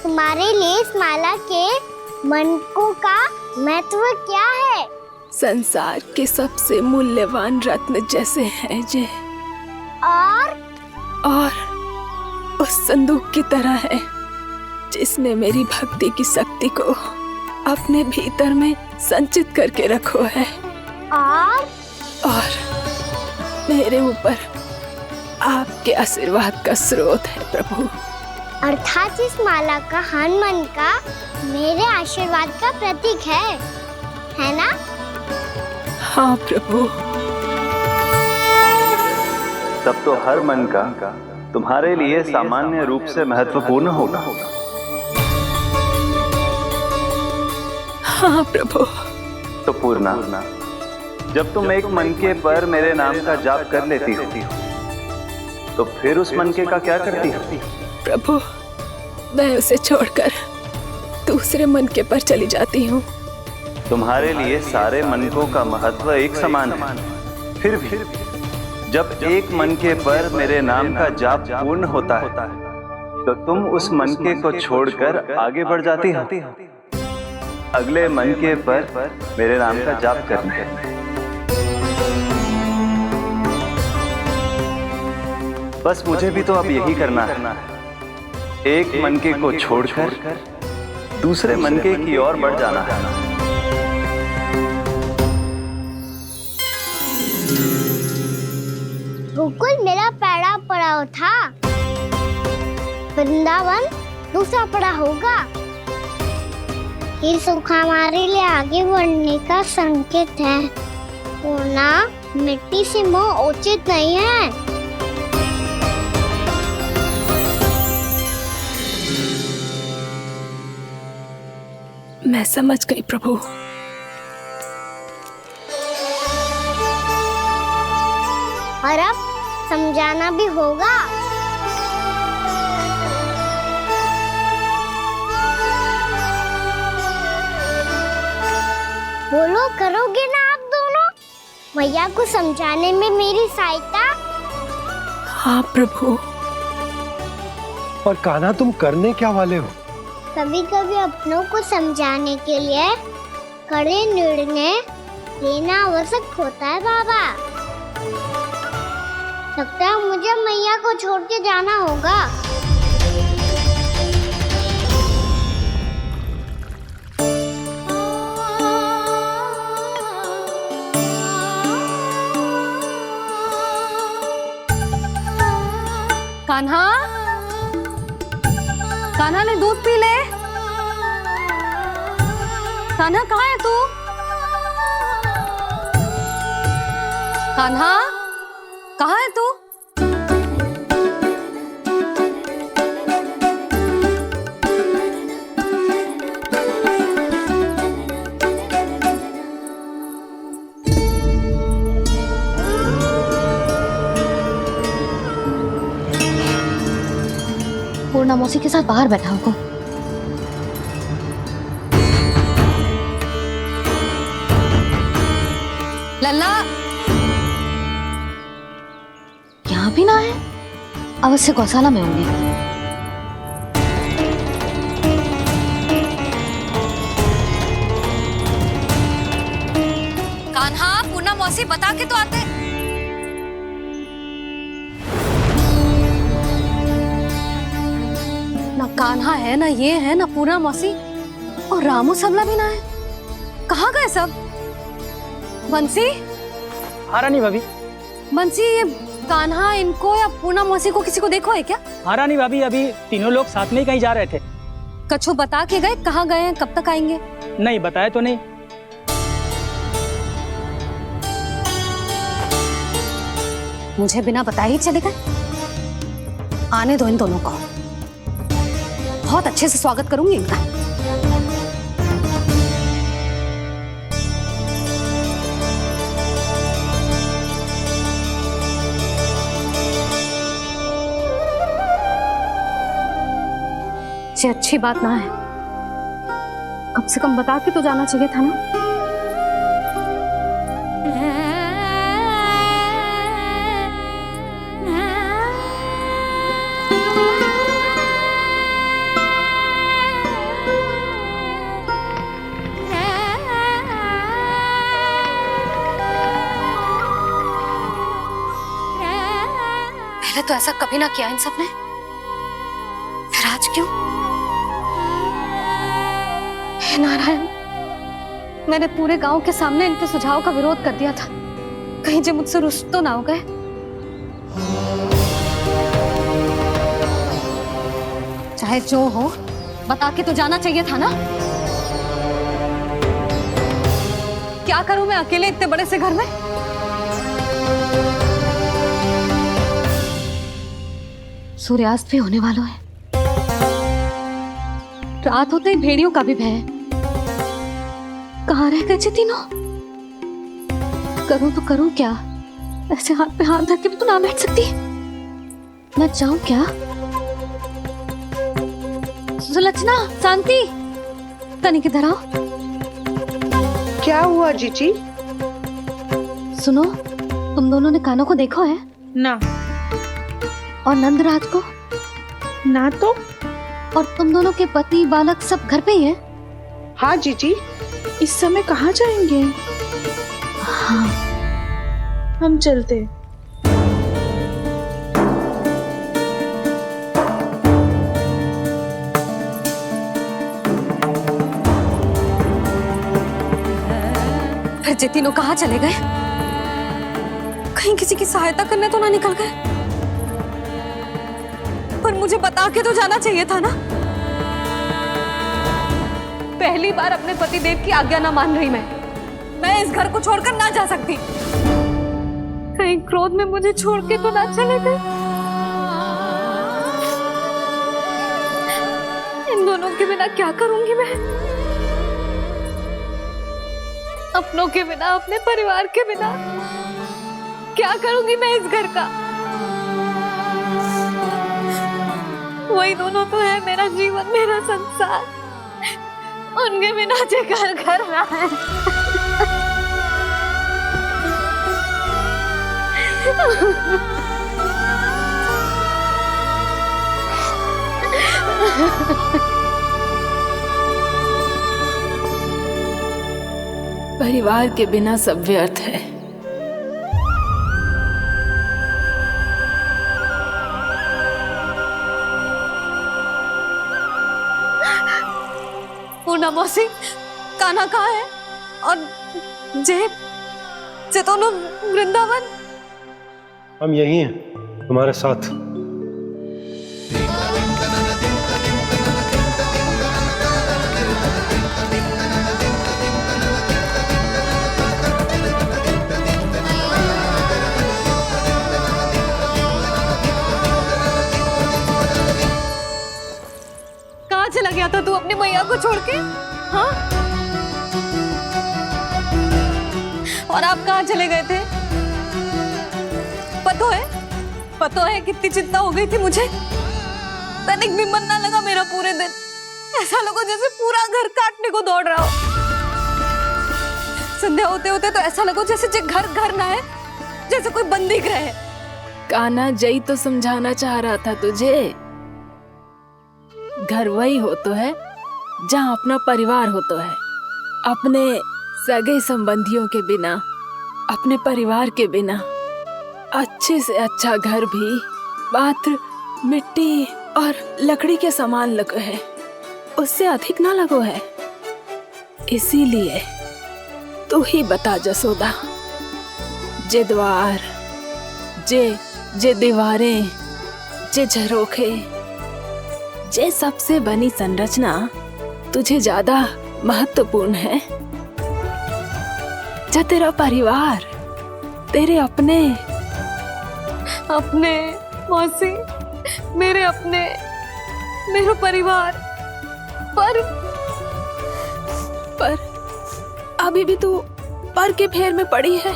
तुम्हारे लिए इस माला के मनकों का महत्व क्या है? संसार के सबसे मूल्यवान रत्न जैसे हैं ये, और उस संदूक की तरह है जिसने मेरी भक्ति की शक्ति को अपने भीतर में संचित करके रखो है, और मेरे ऊपर आपके आशीर्वाद का स्रोत है प्रभु। अर्थात इस माला का हनुमान का मेरे आशीर्वाद का प्रतीक है ना? हाँ प्रभु। तब तो हर मन का तुम्हारे लिए सामान्य रूप से महत्वपूर्ण होगा। हाँ प्रभु। तो पूर्णा, जब तुम एक मनके पर मेरे नाम का जाप कर लेती हो, तो फिर उस मनके का क्या करती हो? प्रभु, मैं उसे छोड़कर दूसरे मनके पर चली जाती हूँ। तुम्हारे लिए सारे मनकों का महत्व एक समान है। फिर भी जब एक मनके पर मेरे नाम का जाप पूर्ण होता है, तो तुम उस मनके को छोड़कर आगे बढ़ जाती हो अगले मनके पर मेरे नाम का जाप करने। बस मुझे भी तो अब यही करना है, एक मनके को छोड़कर दूसरे मनके की ओर बढ़ जाना है। गोकुल मेरा पहला पड़ाव था, वृंदावन दूसरा पड़ाव होगा। ये सुख हमारे लिए आगे बढ़ने का संकेत है। पूर्णा, मिट्टी से मोह उचित नहीं है। मैं समझ गई प्रभु। और अब समझाना भी होगा। बोलो, करोगे ना आप दोनों? मैया को समझाने में मेरी सहायता? हाँ प्रभु। और कान्हा, तुम करने क्या वाले हो? कभी कभी अपनों को समझाने के लिए कड़े निर्णय लेना आवश्यक होता है बाबा। लगता है मुझे मैया को छोड़ के जाना होगा। कान्हा, कान्हा ने दूध पी ले। कान्हा कहाँ है तू? कान्हा, कहाँ है तू? पूर्णा मौसी के साथ बाहर बैठा होगा। लल्ला, यहाँ भी ना है। अवश्य गौशाला में होंगे। कान्हा, पूर्णा मौसी बता के तो आते। ना कान्हा है, ना ये है, ना पूर्णा मौसी, और रामू सबला भी ना है। कहाँ गए सब? बंसी? हाँ रानी भाभी। बंसी, ये कान्हा इनको या पूर्णा मौसी को किसी को देखो है क्या? हाँ रानी भाभी, अभी तीनों लोग साथ में ही कहीं जा रहे थे। कछु बता के गए? कहाँ गए हैं, कब तक आएंगे? नहीं बताया तो नहीं। मुझे बिना बताए ही चले गए? आने दो इन दोनों को, बहुत अच्छे से स्वागत करूंगी इनका। ये अच्छी बात ना है, कम से कम बता के तो जाना चाहिए था ना। तो ऐसा कभी ना किया इन सब ने, फिर आज क्यों? हे नारायण, मैंने पूरे गांव के सामने इनके सुझाव का विरोध कर दिया था, कहीं जो मुझसे रुष्ट तो ना हो गए। चाहे जो हो, बता के तो जाना चाहिए था ना। क्या करूं मैं अकेले इतने बड़े से घर में? सूर्यास्त भी होने वाला है, रात होते ही भेड़ियों का भी भय है। कहाँ रह गए तीनों? करूं तो करूं क्या? ऐसे हाथ पे हाथ रख के भी तो ना बैठ सकती। मैं जाऊं क्या? सुलक्षणा, शांति, तनिक इधर आओ। क्या हुआ जीजी? सुनो, तुम दोनों ने कान्हा को देखा है? ना। और नंदराज को? ना तो। और तुम दोनों के पति बालक सब घर पे ही हैं? हाँ जीजी। इस समय कहाँ जाएंगे? हाँ। हम चलते। फिर ये तीनों कहाँ चले गए? कहीं किसी की सहायता करने तो ना निकल गए? पर मुझे बता के तो जाना चाहिए था ना। पहली बार अपने पतिदेव की आज्ञा ना मान रही मैं इस घर को छोड़कर ना जा सकती। कहीं क्रोध में मुझे छोड़ के तो ना चले गए। इन दोनों के बिना क्या करूंगी मैं? अपनों के बिना, अपने परिवार के बिना क्या करूंगी मैं इस घर का? वही दोनों तो है मेरा जीवन, मेरा संसार। उनके बिना जे घर घर ना है। परिवार के बिना सब व्यर्थ है। पूर्णा मौसी, कान्हा कहाँ है? और जे दोनों वृंदावन? हम यही हैं, तुम्हारे साथ। कहाँ चला गया था तू अपनी मैया को छोड़ के? हाँ? और आप कहाँ चले गए थे? पता है कितनी चिंता हो गई थी मुझे। तनिक भी मन ना लगा मेरा पूरे दिन। ऐसा लगा जैसे पूरा घर काटने को दौड़ रहा हो। संध्या होते होते तो ऐसा लगा जैसे जे घर घर ना है, जैसे कोई बंदी गृह है। कान्हा जई तो समझाना चाह रहा था तुझे। घर वही हो तो है जहाँ अपना परिवार हो तो है। अपने सगे संबंधियों के बिना, अपने परिवार के बिना अच्छे से अच्छा घर भी मात्र मिट्टी और लकड़ी के समान लगो है, उससे अधिक ना लगो है। इसीलिए तू ही बता जसोदा, जे द्वार, जे दीवारें, जे झरोखे, जे सबसे बनी संरचना तुझे ज्यादा महत्वपूर्ण है? जा तेरा परिवार, तेरे अपने मौसी, मेरा परिवार। पर अभी भी तू पर के फेर में पड़ी है।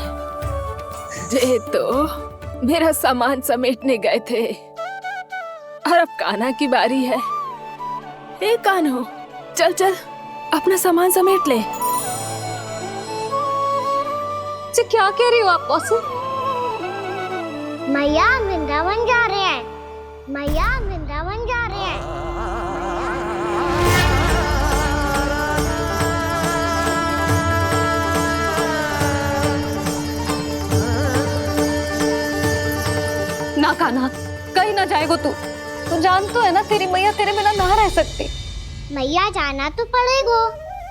जे तो मेरा सामान समेटने गए थे और अब कान्हा की बारी है। हे कान्हो, चल चल अपना सामान समेट ले। जी क्या कह रही हो आप मौसी? मैया वृंदावन जा रहे हैं। मैया वृंदावन जा रहे हैं। ना कान्हा, जाएगो तू जान तो है ना तेरी मैया तेरे बिना ना रह सकती। मैया जाना तो पड़ेगा,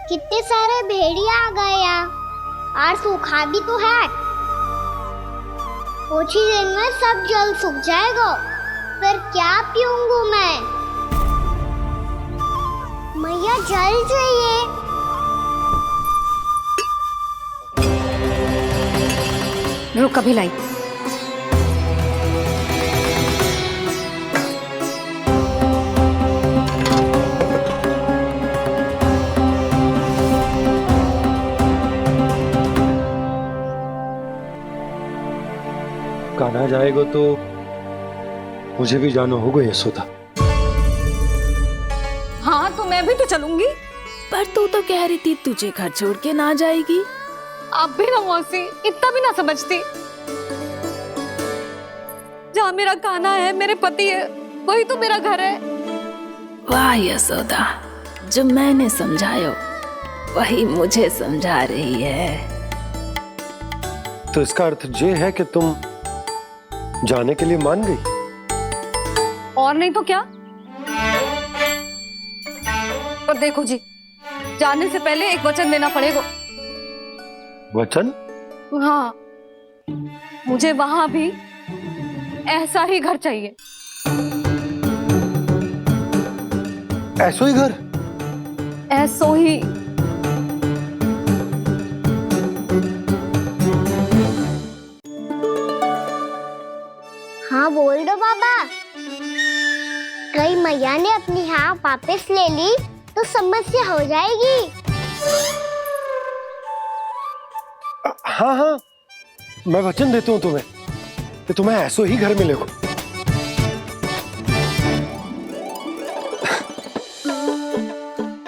कितने सारे भेड़िया आ गए यहाँ और सूखा भी तो है। कुछ ही दिन में सब जल सूख जाएगा, फिर क्या पीऊंगी मैं? मैया जल चाहिए। रुक अभी लाई। कान्हा जाएगा तो मुझे भी जाना होगा यशोदा। हाँ तो मैं भी तो चलूंगी। पर तू तो कह रही थी तुझे घर छोड़ के ना जाएगी। आप भी ना मौसी, इतना भी ना समझती। जहाँ मेरा कान्हा है, मेरे पति है, वही तो मेरा घर है। वाह यशोदा, जो मैंने समझायो वही मुझे समझा रही है। तो इसका अर्थ ये है कि तुम जाने के लिए मान गई? और नहीं तो क्या। पर देखो जी, जाने से पहले एक वचन देना पड़ेगा। वचन? हाँ, मुझे वहां भी ऐसा ही घर चाहिए। ऐसो ही घर? ऐसो ही। हाँ बोल दो बाबा। कहीं मैया ने अपनी हाँ वापस ले ली तो समस्या हो जाएगी। हाँ हाँ, मैं वचन देता हूँ तुम्हें कि तुम्हें ऐसो ही घर मिलेगा।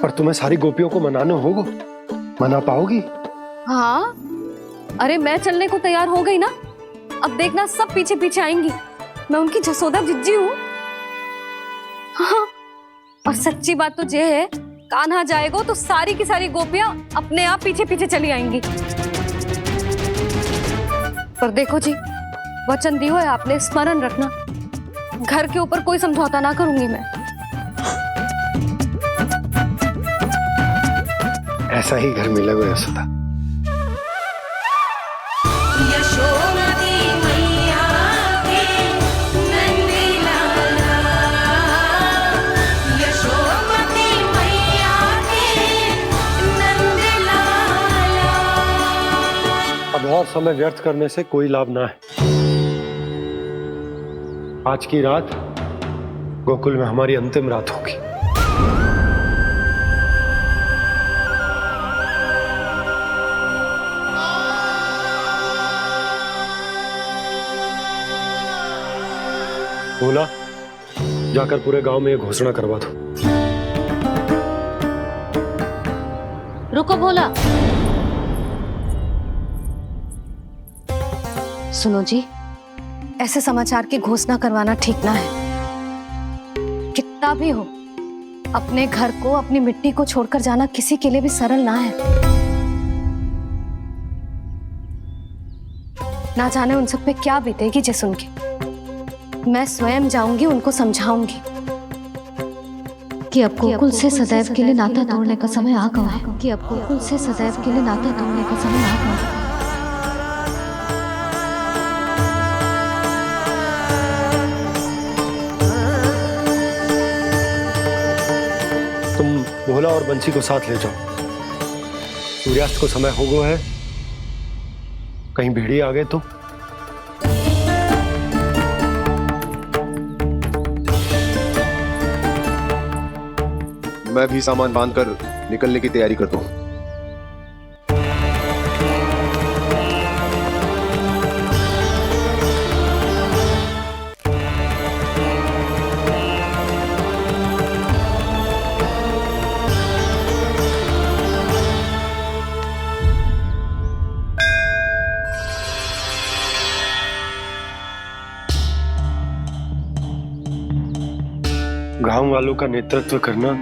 पर तुम्हें सारी गोपियों को मनाना होगा। मना पाओगी? हाँ, अरे मैं चलने को तैयार हो गई ना। अब देखना सब पीछे पीछे आएंगी। मैं उनकी जसोदा जिज्जी हूँ। हाँ, और सच्ची बात तो ये है, कान्हा जाएगा तो सारी की सारी गोपियां अपने आप पीछे पीछे चली आएंगी। पर देखो जी, वचन दियो है आपने, स्मरण रखना। घर के ऊपर कोई समझौता ना करूंगी मैं। ऐसा ही घर मिलेगा यशोदा। अब और समय व्यर्थ करने से कोई लाभ ना है। आज की रात गोकुल में हमारी अंतिम रात होगी। बोला, जाकर पूरे गांव में ये घोषणा करवा दो। रुको भोला। सुनो जी, ऐसे समाचार की घोषणा करवाना ठीक ना है। कितना भी हो, अपने घर को, अपनी मिट्टी को छोड़कर जाना किसी के लिए भी सरल ना है। ना जाने उन सब पे क्या बीतेगी जे सुन के। मैं स्वयं जाऊंगी, उनको समझाऊंगी कि अब गोकुल से सदैव के लिए नाता तोड़ने का समय आ गया है। कि अब गोकुल से सदैव के लिए नाता तोड़ने का समय आ गया है। तुम भोला और बंसी को साथ ले जाओ। सूर्यास्त को समय हो गया है, कहीं भीड़ी आ गए तो। मैं भी सामान बांधकर निकलने की तैयारी करता हूँ। गांव वालों का नेतृत्व करना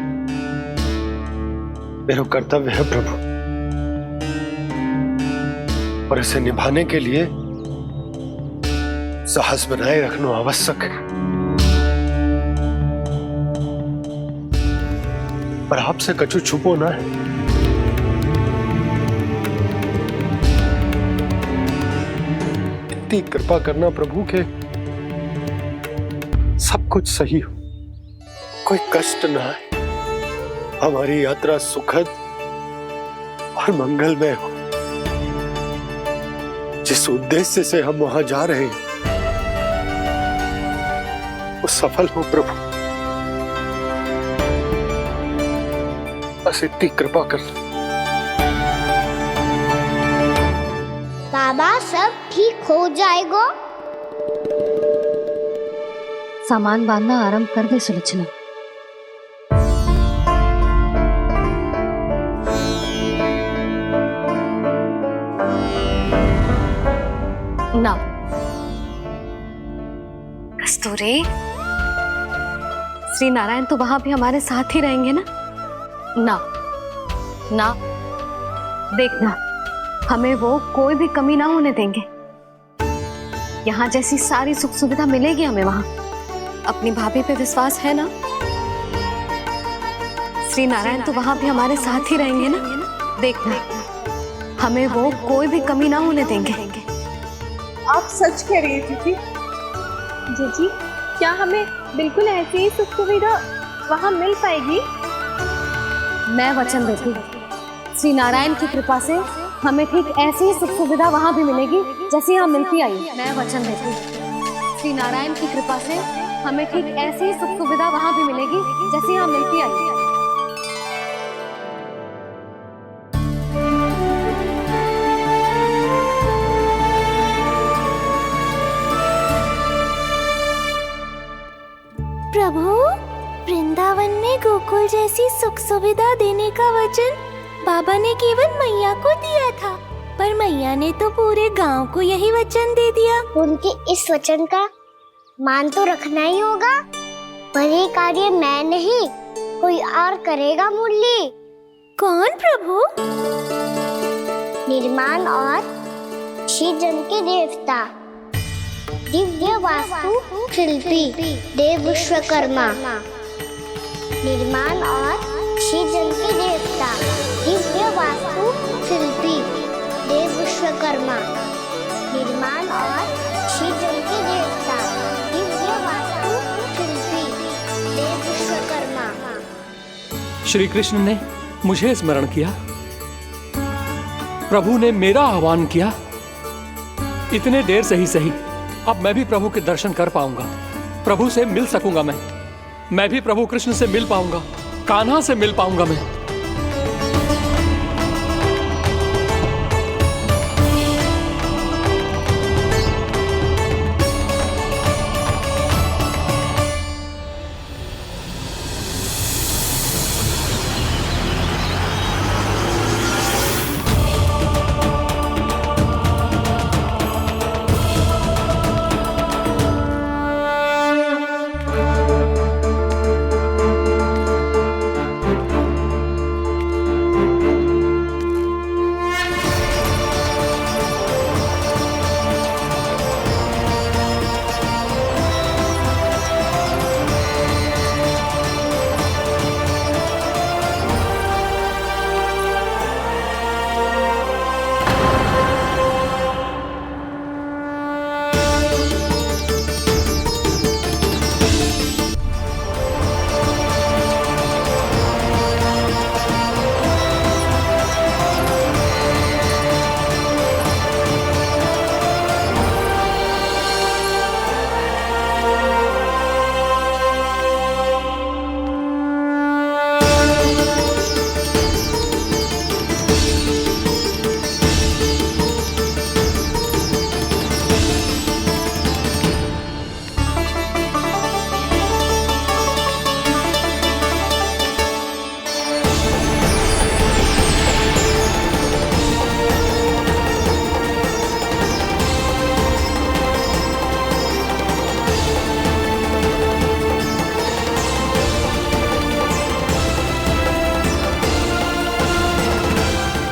मेरा कर्तव्य है प्रभु, और इसे निभाने के लिए साहस बनाए रखना आवश्यक है। पर आपसे कछु छुपो ना है। इतनी कृपा करना प्रभु के सब कुछ सही हो, कोई कष्ट ना आए, हमारी यात्रा सुखद और मंगलमय हो। जिस उद्देश्य से हम वहां जा रहे हैं वो सफल हो प्रभु, बस इतनी कृपा कर। बाबा सब ठीक हो जाएगा। सामान बांधना आरंभ कर दे सुलोचना। ना कस्तूरी, श्री नारायण तो वहां भी हमारे साथ ही रहेंगे ना? ना ना, देखना हमें वो कोई भी कमी ना होने देंगे। यहाँ जैसी सारी सुख सुविधा मिलेगी हमें वहां। अपनी भाभी पे विश्वास है ना? श्री नारायण तो वहां भी हमारे साथ ही रहेंगे ना? देखना हमें वो कोई भी कमी ना होने देंगे। आप सच कह रही है जीजी। जीजी, क्या हमें बिल्कुल ऐसी ही सुख सुविधा वहाँ मिल पाएगी? मैं वचन देती हूँ, श्री नारायण की कृपा से हमें ठीक ऐसी ही सुख सुविधा वहाँ भी मिलेगी जैसी यहाँ मिलती आई। मैं वचन देती हूँ, श्री नारायण की कृपा से हमें ठीक ऐसी ही सुख सुविधा वहाँ भी मिलेगी जैसी यहाँ मिलती आई। प्रभु, वृंदावन में गोकुल जैसी सुख सुविधा देने का वचन बाबा ने केवल मैया को दिया था, पर मैया ने तो पूरे गांव को यही वचन दे दिया। उनके इस वचन का मान तो रखना ही होगा, पर ये कार्य मैं नहीं कोई और करेगा। मुरली कौन प्रभु? निर्माण और श्रीजन के देवता, दिव्य वास्तु शिल्पी देव विश्वकर्मा। निर्माण और श्रीजन के देवता, दिव्य वास्तु शिल्पी देव विश्वकर्मा। निर्माण और श्रीजन के देवता, दिव्य वास्तु शिल्पी देव विश्वकर्मा। श्री कृष्ण ने मुझे स्मरण किया, प्रभु ने मेरा आह्वान किया। इतने देर से ही सही, अब मैं भी प्रभु के दर्शन कर पाऊंगा, प्रभु से मिल सकूंगा। मैं भी प्रभु कृष्ण से मिल पाऊंगा, कान्हा से मिल पाऊंगा मैं।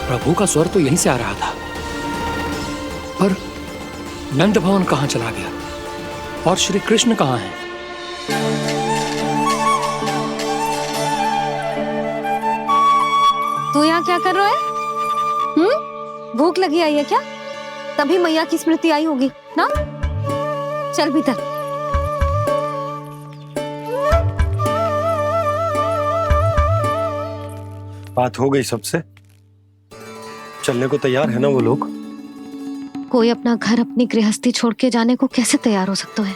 प्रभु का स्वर तो यहीं से आ रहा था, पर नंद भवन कहां चला गया और श्री कृष्ण कहां हैं? तू यहाँ क्या कर रहा है? भूख लगी आई है क्या? तभी मैया की स्मृति आई होगी ना? चल भीतर। बात हो गई सबसे? चलने को तैयार है ना वो लोग? कोई अपना घर अपनी गृहस्थी छोड़ के जाने को कैसे तैयार हो सकता है?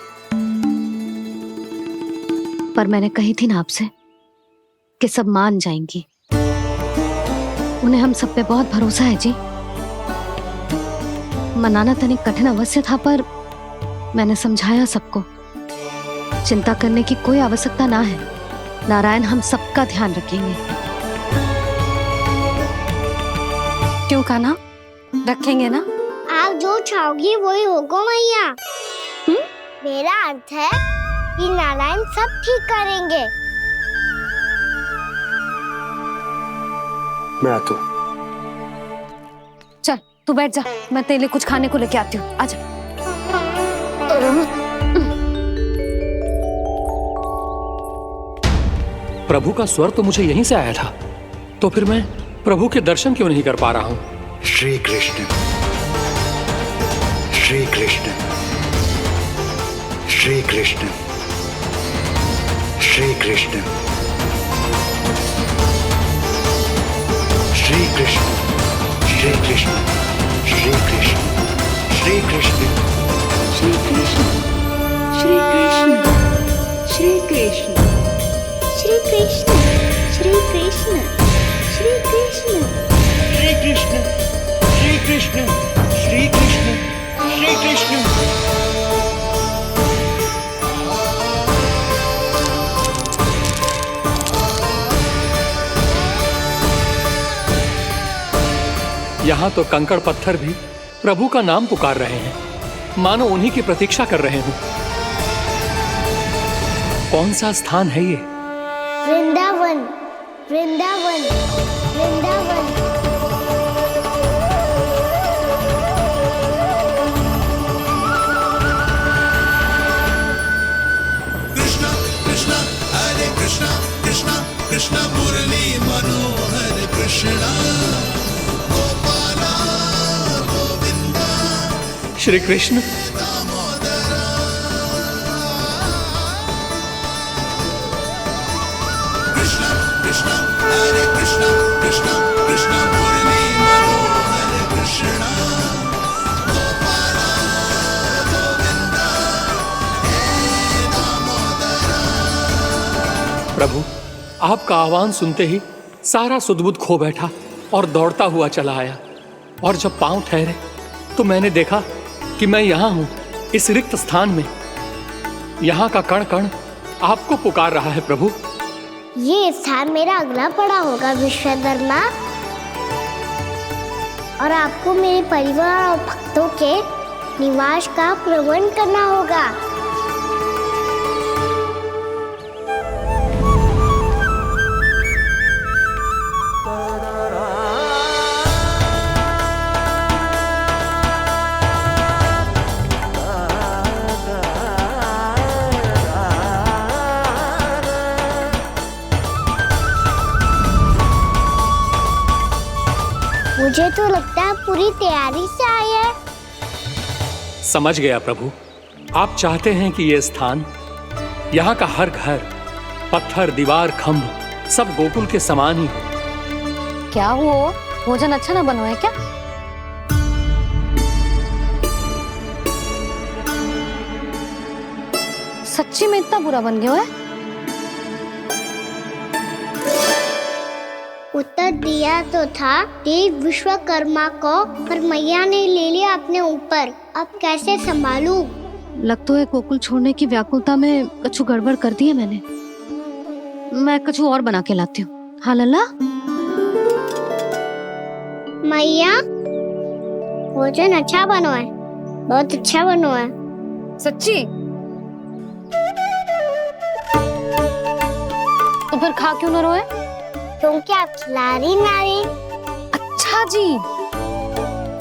पर मैंने कही थी ना आपसे कि सब मान जाएंगी। उन्हें हम सब पे बहुत भरोसा है जी। मनाना तनिक कठिन अवश्य था, पर मैंने समझाया सबको। चिंता करने की कोई आवश्यकता ना है। नारायण हम सबका ध्यान रखेंगे। क्यों कान्हा? रखेंगे ना? आप जो चाहोगी वही होगा मैया। मेरा अर्थ है कि नारायण सब ठीक करेंगे। मैं आता हूँ। चल तू बैठ जा, मैं तेरे लिए कुछ खाने को लेके आती हूँ। आजा। प्रभु का स्वर तो मुझे यहीं से आया था, तो फिर मैं प्रभु के दर्शन क्यों नहीं कर पा रहा हूँ? श्री कृष्ण, श्री कृष्ण, श्री कृष्ण, श्री कृष्ण, श्री कृष्ण, श्री कृष्ण, श्री कृष्ण, श्री कृष्ण, श्री कृष्ण, श्री कृष्ण, श्री कृष्ण, श्री कृष्ण, श्री कृष्ण, श्री कृष्ण, श्री कृष्ण, श्री कृष्ण, श्री कृष्ण, श्री कृष्ण। यहाँ तो कंकड़ पत्थर भी प्रभु का नाम पुकार रहे हैं, मानो उन्हीं की प्रतीक्षा कर रहे हों। कौन सा स्थान है ये? वृंदावन, वृंदावन, वृंदावन। कृष्णा कृष्णा हरे कृष्णा, कृष्णा कृष्णा मुरली मनोहर कृष्णा, गोपाला गोविंदा, श्री कृष्ण। कृष्णा कृष्णा हरे कृष्णा, कृष्णा कृष्णा मुरली मनोहर कृष्णा, गोपाला गोविंदा, हे दामोदरा। प्रभु, आपका आह्वान सुनते ही सारा सुध-बुध खो बैठा और दौड़ता हुआ चला आया। और जब पांव ठहरे तो मैंने देखा कि मैं यहाँ हूँ, इस रिक्त स्थान में। यहाँ का कण कण आपको पुकार रहा है प्रभु। ये स्थान मेरा अगला पड़ा होगा विश्वकर्मा, और आपको मेरे परिवार और भक्तों के निवास का प्रबंध करना होगा। मुझे तो लगता है पूरी तैयारी से आए हैं। समझ गया प्रभु, आप चाहते हैं कि ये स्थान, यहाँ का हर घर, पत्थर, दीवार, खंभ सब गोकुल के समान ही हो। क्या हुआ? भोजन अच्छा ना बनो है क्या? सच्ची में इतना बुरा बन गया है? उत्तर दिया तो था देव विश्वकर्मा को, पर मैया ने ले लिया अपने ऊपर। अब कैसे संभालूं? लग तो है गोकुल छोड़ने की व्याकुलता में कछु गड़बड़ कर दी है मैंने। मैं कछु और बना के लाती हूँ। हाँ लल्ला? मैया, भोजन अच्छा बनो है, बहुत अच्छा बनो है। सच्ची? तो फिर खा क्यों न रोए? तुम क्या खिलाड़ी नारी? अच्छा जी,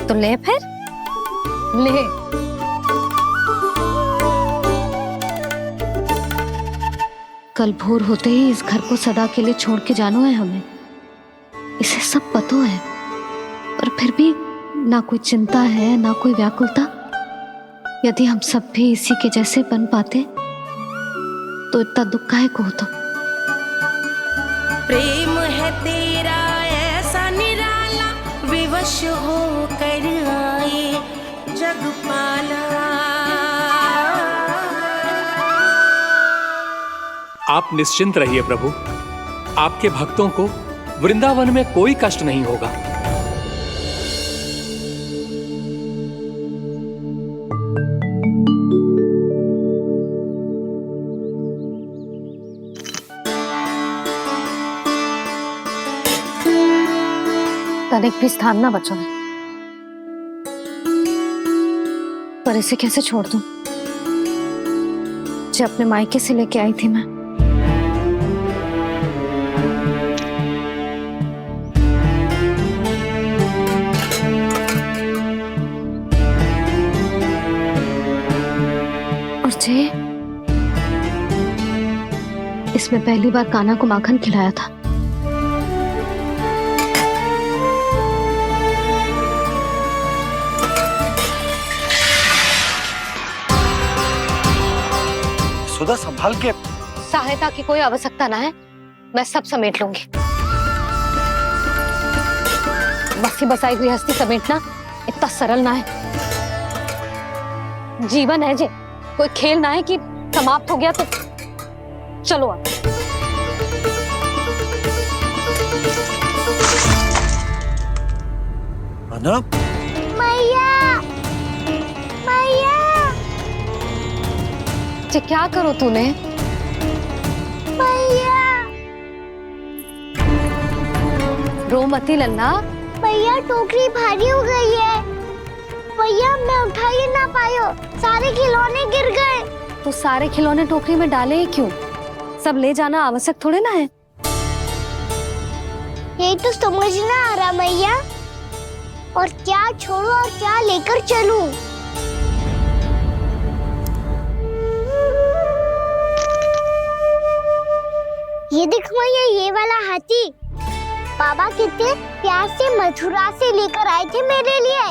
तो ले फिर ले। कल भोर होते ही इस घर को सदा के लिए छोड़ के जाना है हमें। इसे सब पता है, पर फिर भी ना कोई चिंता है ना कोई व्याकुलता। यदि हम सब भी इसी के जैसे बन पाते तो इतना दुख काहे को होता। प्रेम है तेरा ऐसा निराला, विवश हो कर आए जगपाला। आप निश्चिंत रहिए प्रभु, आपके भक्तों को वृंदावन में कोई कष्ट नहीं होगा। तनिक भी स्थान ना बचो है, पर इसे कैसे छोड़ दूं जो अपने मायके से लेके आई थी मैं। और जे इसमें पहली बार कान्हा को माखन खिलाया था। सुधा संभाल के। सहायता की कोई आवश्यकता ना है, मैं सब समेट लूंगी। बसी बसाई गृहस्थी समेटना इतना सरल ना है। जीवन है जे, कोई खेल ना है कि समाप्त हो गया तो चलो आप। अना? मैया, मैया, जे क्या करो तूने? मैया, रो मती लल्ला। मैया टोकरी भारी हो गई है। भैया मैं उठा ही ना पायो, सारे खिलौने गिर गए। तो सारे खिलौने टोकरी में डाले ही क्यों? सब ले जाना आवश्यक थोड़े ना है। यही तो समझ ना आ रहा मैया, और क्या छोड़ू और क्या लेकर चलूं? ये देखो मैया, ये वाला हाथी बाबा कितने प्यार से मथुरा से लेकर आए थे मेरे लिए।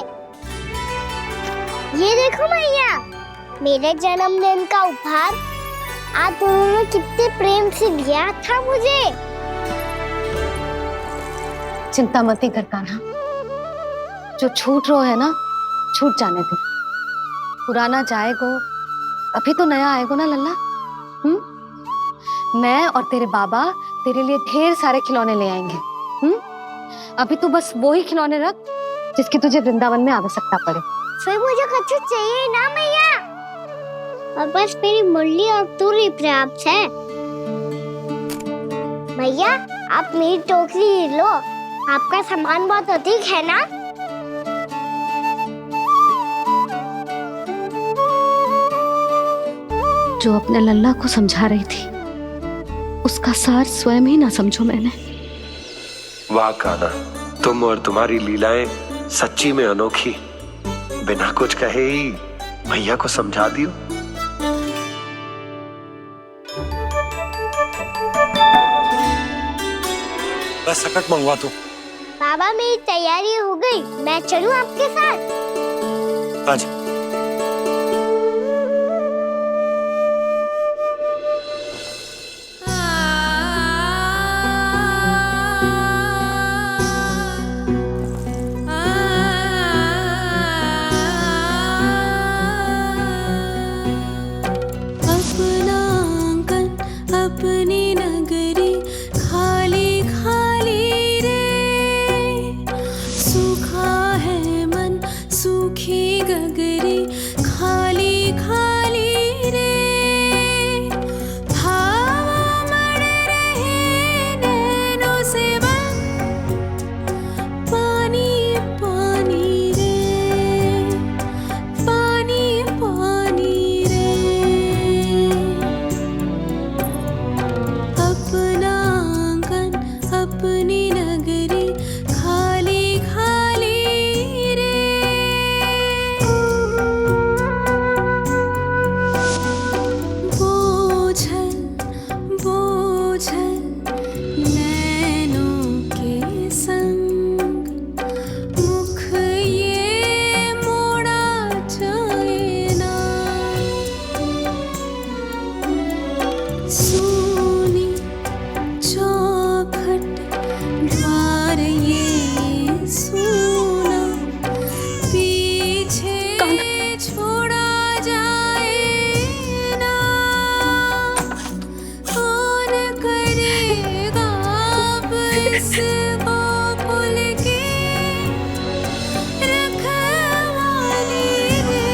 ये देखो मैया, मेरे जन्मदिन का उपहार आज उन्होंने कितने प्रेम से दिया था मुझे। चिंता मती कर कान्हा, जो छूट रो है ना छूट जाने दे। पुराना जाएगो, अभी तो नया आएगो ना लल्ला। मैं और तेरे बाबा तेरे लिए ढेर सारे खिलौने ले आएंगे। अभी तू बस वो ही खिलौने रख जिसकी तुझे वृंदावन में आवश्यकता पड़े। फिर मुझे कुछ चाहिए ना मैया, और बस मेरी मुरली और तुरी पर्याप्त है। मैया आप मेरी टोकरी लो, आपका सामान बहुत अधिक है ना। जो अपने लल्ला को समझा रही थी उसका सार स्वयं ही ना समझो मैंने। वाह कान्हा, तुम और तुम्हारी लीलाएं सच्ची में अनोखी। बिना कुछ कहे ही भैया को समझा दियो। मैं सकट मंगवा दूं। बाबा मेरी तैयारी हो गई, मैं चलूं आपके साथ? आज अपनी नगरी खाली खाली रे, सूखा है मन सूखी गगरी। इस गोकुल की रखवाली रे।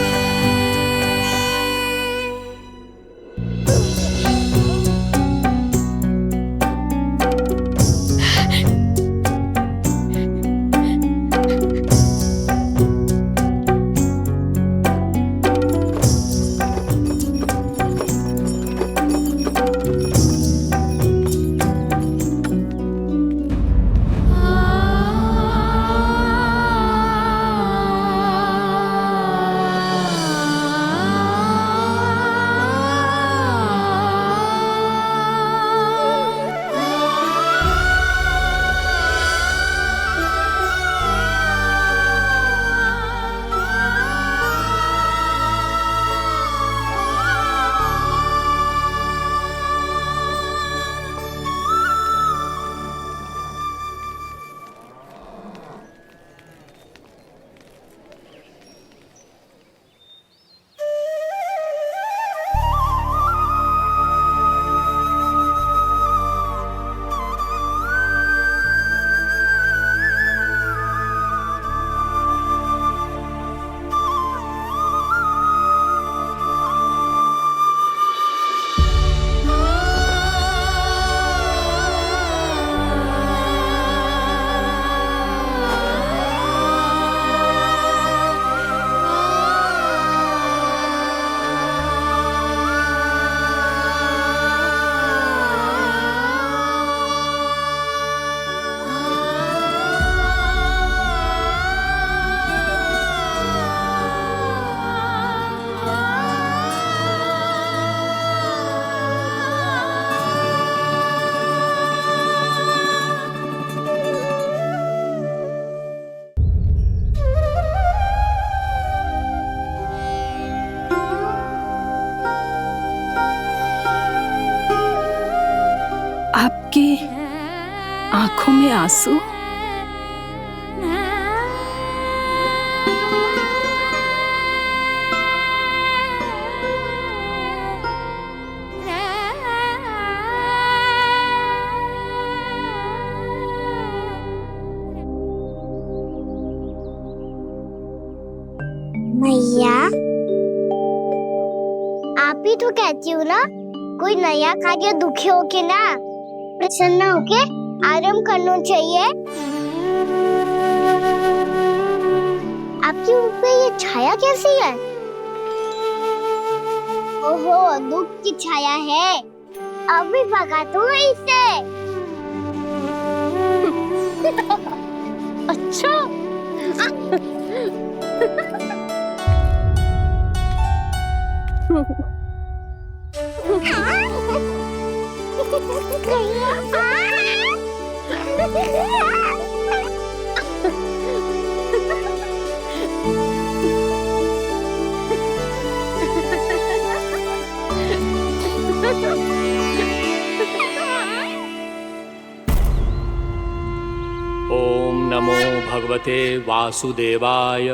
आपकी आंखों में आंसू? मैया, आप ही तो कहती हो ना, कोई नया खा के दुखी होके ना प्रसन्न होके आराम करना चाहिए। आपके मुंह पे ये छाया कैसी है? ओहो, दुख की छाया है। अभी भगा दूं इसे। अच्छा। ओम नमो भगवते वासुदेवाय।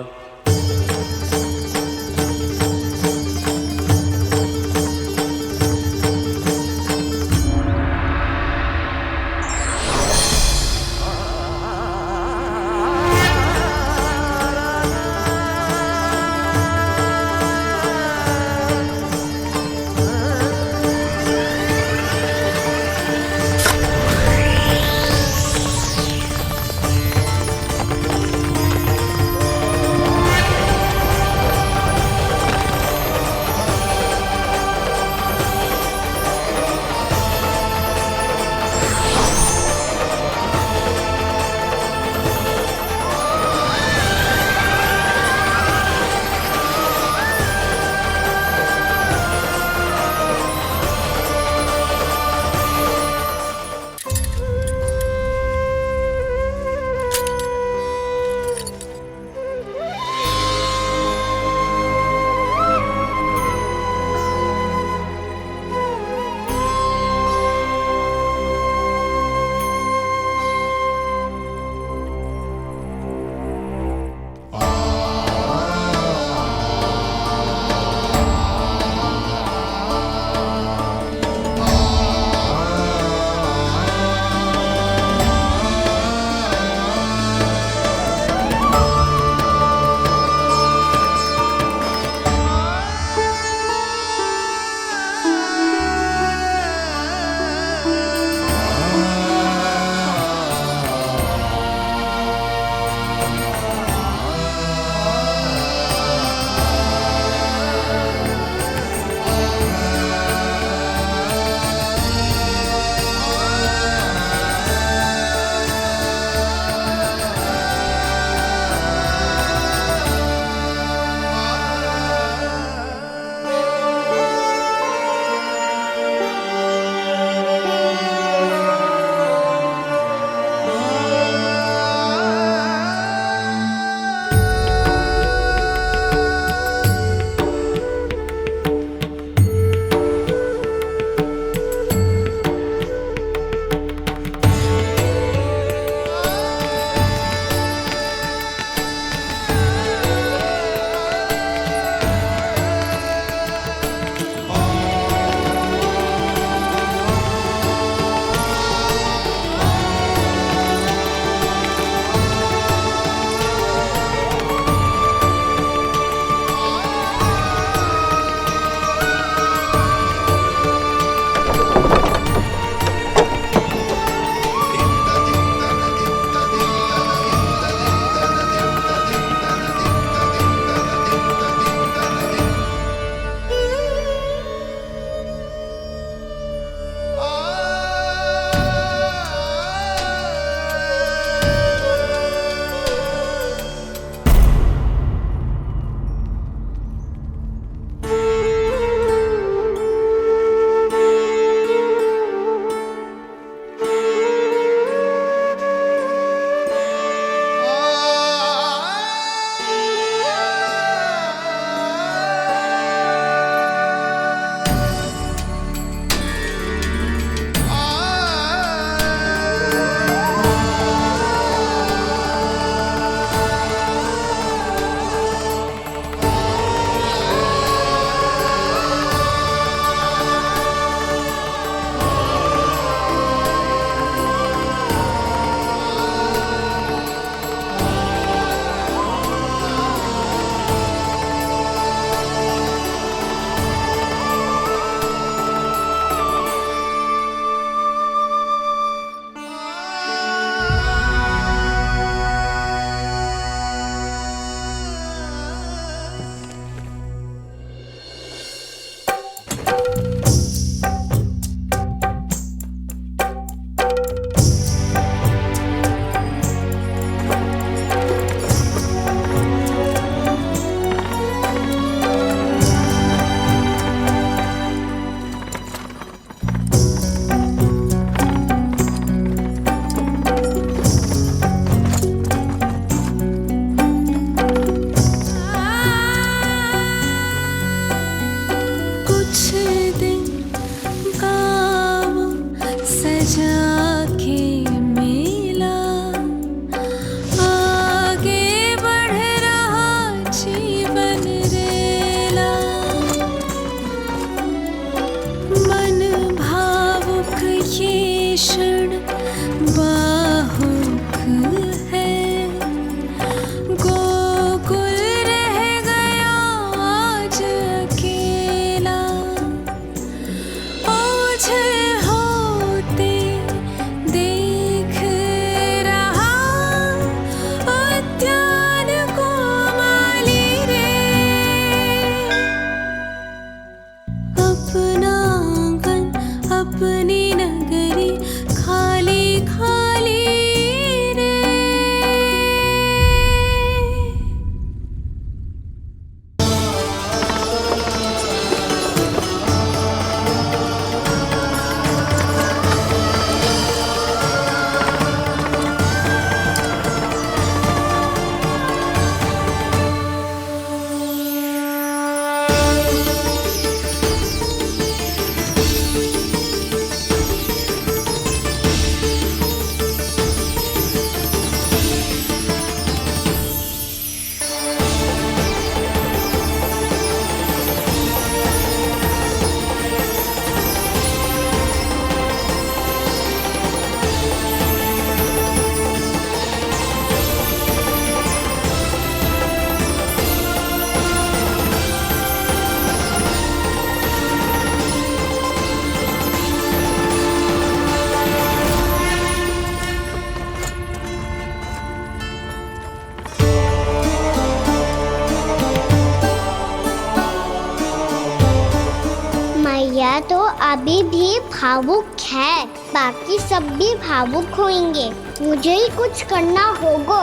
तो अभी भी भावुक है, बाकी सब भी भावुक होंगे। मुझे ही कुछ करना होगा।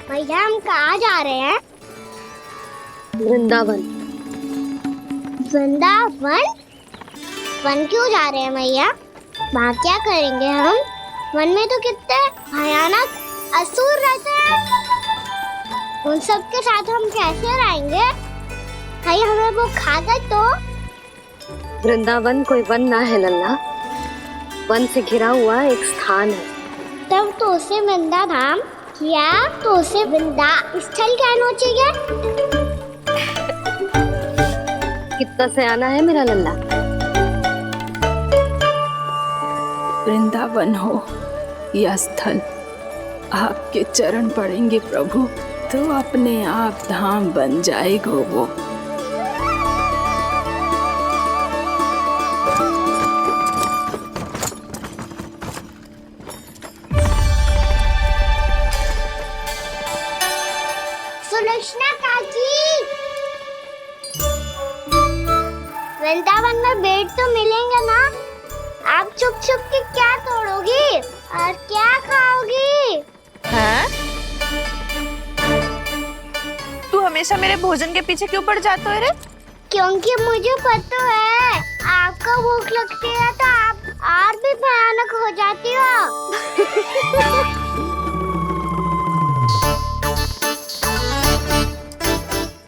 भैया हम कहाँ जा रहे हैं? वृंदावन। वृंदावन? वन क्यों जा रहे हैं भैया? वहाँ क्या करेंगे हम? वन में तो कितने भयानक असुर रहते हैं। उन सब के साथ हम कैसे रहेंगे? कहीं हमें वो खा गए तो? वृंदावन कोई वन ना है लल्ला, वन से घिरा हुआ एक स्थान है। तब तो उसे वृंदा धाम या तो उसे वृंदा स्थल कहना चाहिए। कितना सयाना है मेरा लल्ला। वृंदावन हो या स्थल, आपके चरण पड़ेंगे प्रभु तो अपने आप धाम बन जाएगा वो। सुलक्षणा काकी, वृंदावन में बेट तो मिलेंगे ना? आप छुप छुप के क्या तोड़ोगी और क्या खाओगी? हाँ? तू हमेशा मेरे भोजन के पीछे क्यों पड़ जाता है रे? क्योंकि मुझे पता है आपको भूख लगती है तो आप और भी भयानक हो जाती हो।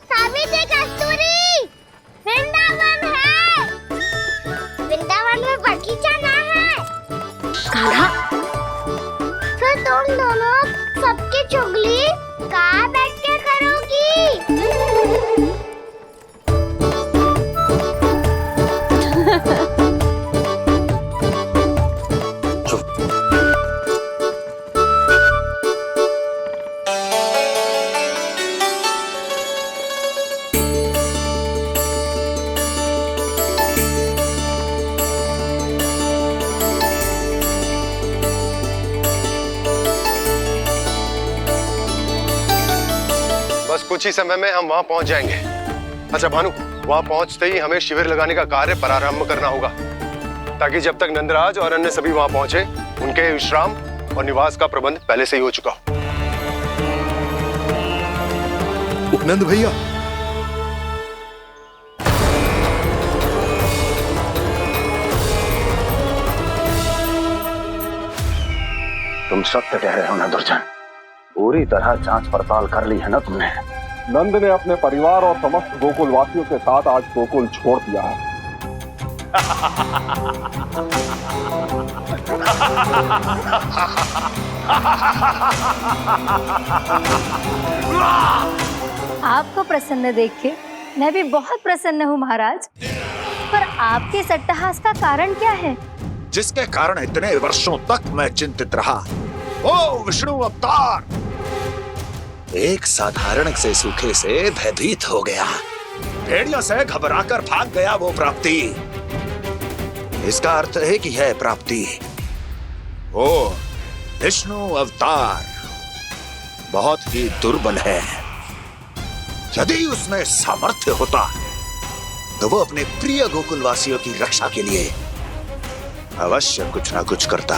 सावित्री, कस्तूरी, वृंदावन है। वृंदावन में बगीचा ना है। कान्हा, फिर तुम दोनों सबकी चुगली कहाँ बैठ के करोगी? बस कुछ ही समय में हम वहां पहुंच जाएंगे। अच्छा भानु, वहां पहुंचते ही हमें शिविर लगाने का कार्य प्रारंभ करना होगा, ताकि जब तक नंदराज और अन्य सभी वहां पहुंचे उनके विश्राम और निवास का प्रबंध पहले से ही हो चुका हो। उपनंद भैया, तुम सत्य कह रहे हो ना दुर्जन? पूरी तरह जांच पड़ताल कर ली है ना तुमने? नंद ने अपने परिवार और समस्त गोकुल वासियों के साथ आज गोकुल छोड़ दिया है। आपको प्रसन्न देख के मैं भी बहुत प्रसन्न हूँ महाराज। पर आपके इस अट्टहास का कारण क्या है? जिसके कारण इतने वर्षों तक मैं चिंतित रहा, ओ विष्णु अवतार एक साधारण से सूखे से भयभीत हो गया, भेड़ियों से घबराकर भाग गया वो प्राप्ति। इसका अर्थ है कि यह प्राप्ति ओ विष्णु अवतार बहुत ही दुर्बल है। यदि उसमें सामर्थ्य होता तो वो अपने प्रिय गोकुलवासियों की रक्षा के लिए अवश्य कुछ ना कुछ करता।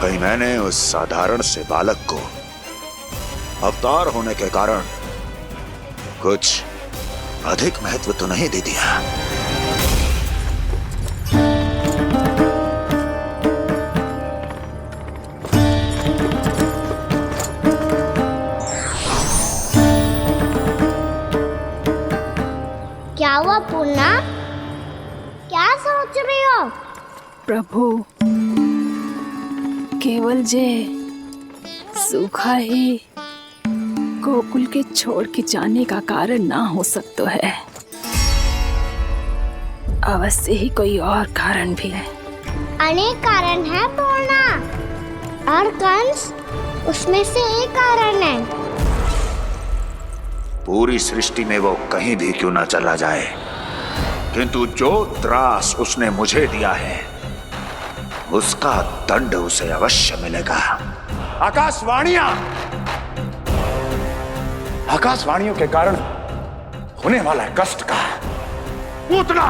कहीं मैंने उस साधारण से बालक को अवतार होने के कारण कुछ अधिक महत्व तो नहीं दे दिया? क्या हुआ पूर्णा? क्या सोच रही हो? प्रभु, केवल जे सूखा ही गोकुल के छोड़ के जाने का कारण ना हो सकता है, अवश्य ही कोई और कारण भी है। अनेक कारण है पूर्णा, और कंस उसमें से एक कारण है। पूरी सृष्टि में वो कहीं भी क्यों ना चला जाए, किंतु जो त्रास उसने मुझे दिया है उसका दंड उसे अवश्य मिलेगा। आकाशवाणियों के कारण होने वाला कष्ट का, पूतना,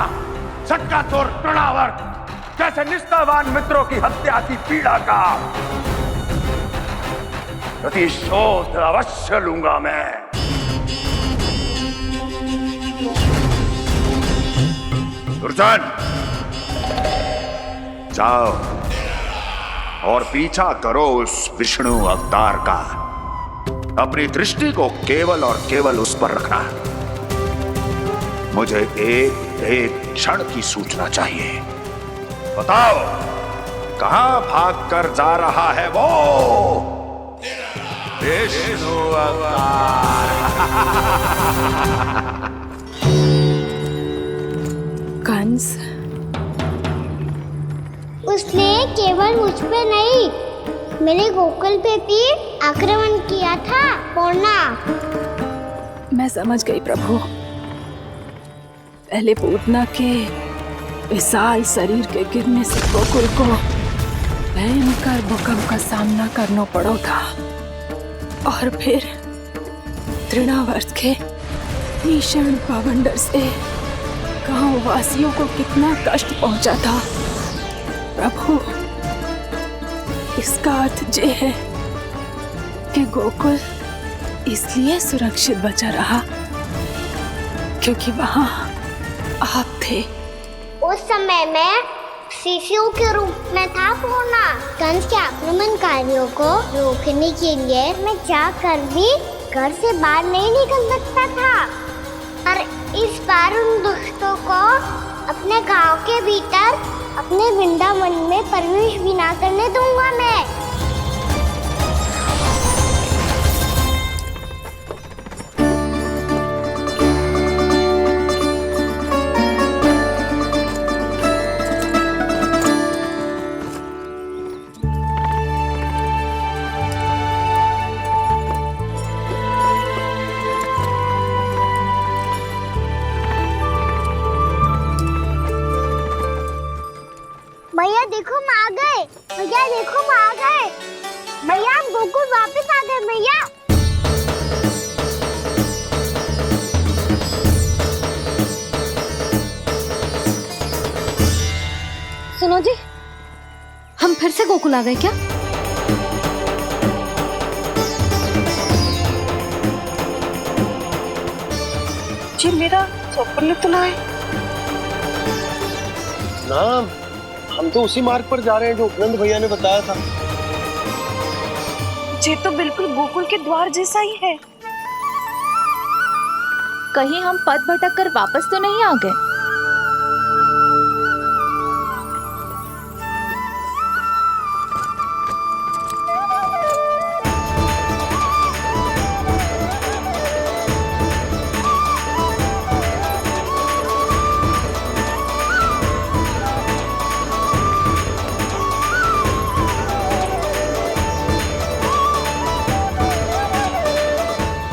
सटका चोर तृणावर जैसे निष्ठावान मित्रों की हत्या की पीड़ा का प्रतिशोध अवश्य लूंगा मैं। दुर्जन, जाओ और पीछा करो उस विष्णु अवतार का। अपनी दृष्टि को केवल और केवल उस पर रखना। मुझे एक क्षण की सूचना चाहिए। बताओ, कहां भागकर जा रहा है वो विष्णु अवतार? कंस, उसने केवल मुझ पे नहीं, मेरे गोकुल पे भी आक्रमण किया था पूर्णा। मैं समझ गई प्रभु। पहले पूतना के विशाल शरीर के गिरने से गोकुल को भयंकर भूकंप का सामना करना पड़ा था, और फिर तृणावर्त के भीषण पावंडर से गांव वासियों को कितना कष्ट पहुंचा था। प्रभु, इसका अर्थ ये है कि गोकुल इसलिए सुरक्षित बचा रहा क्योंकि वहां आप थे। उस समय मैं शिशु के रूप में था पूर्णा। कंस के आक्रमणकारियों को रोकने के लिए मैं जाकर भी घर से बाहर नहीं निकल सकता था, और इस बार उन दुष्टों को अपने गांव के भीतर, अपने वृंदावन में प्रवेश भी ना करने दूंगा मैं। भैया देखो हम आ गए, भैया देखो हम आ गए, भैया हम गोकुल वापस आ गए भैया। सुनो जी, हम फिर से गोकुल आ गए क्या? जी मेरा चप्पल तो ना है। ना, हम तो उसी मार्ग पर जा रहे हैं जो उपनंद भैया ने बताया था। ये तो बिल्कुल गोकुल के द्वार जैसा ही है। कहीं हम पथ भटक कर वापस तो नहीं आ गए?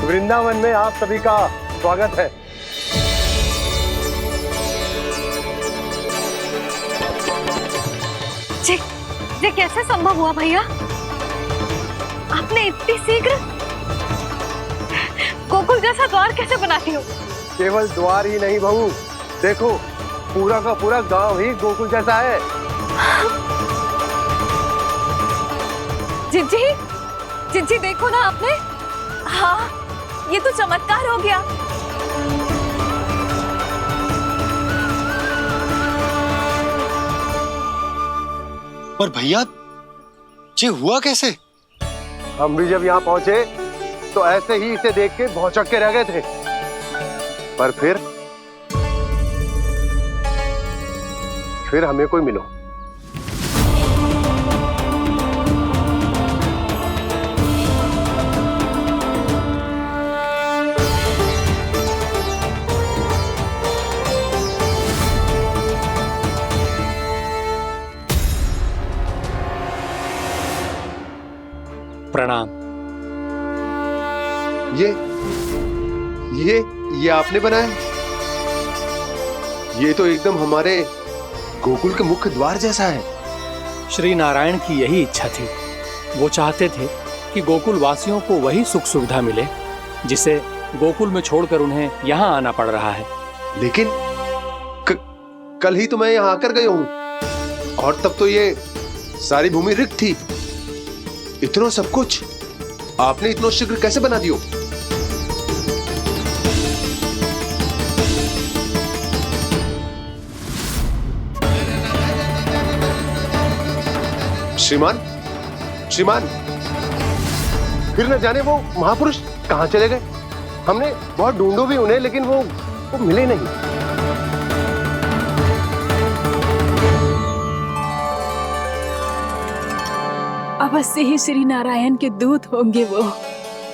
वृंदावन में आप सभी का स्वागत है। ये कैसे संभव हुआ भैया? आपने इतनी शीघ्र गोकुल जैसा द्वार कैसे बना दिया? केवल द्वार ही नहीं बहू, देखो पूरा का पूरा गांव ही गोकुल जैसा है। जिज्जी देखो ना आपने। हाँ, ये तो चमत्कार हो गया। पर भैया, ये हुआ कैसे? हम भी जब यहाँ पहुंचे तो ऐसे ही इसे देख के भौचक के रह गए थे, पर फिर हमें कोई मिलो। प्रणाम। ये आपने बनाया? ये तो एकदम हमारे गोकुल के मुख्य द्वार जैसा है। श्री नारायण की यही इच्छा थी। वो चाहते थे ताकि गोकुल वासियों को वही सुख सुविधा मिले जिसे गोकुल में छोड़कर उन्हें यहाँ आना पड़ रहा है। लेकिन कल ही तो मैं यहाँ आकर गया हूँ और तब तो ये सारी भूमि रिक्त थी। इतना सब कुछ आपने इतना शीघ्र कैसे बना दियो? श्रीमान, श्रीमान, फिर न जाने वो महापुरुष कहाँ चले गए। हमने बहुत ढूंढो भी उन्हें, लेकिन वो मिले नहीं। अवश्य ही श्री नारायण के दूत होंगे वो,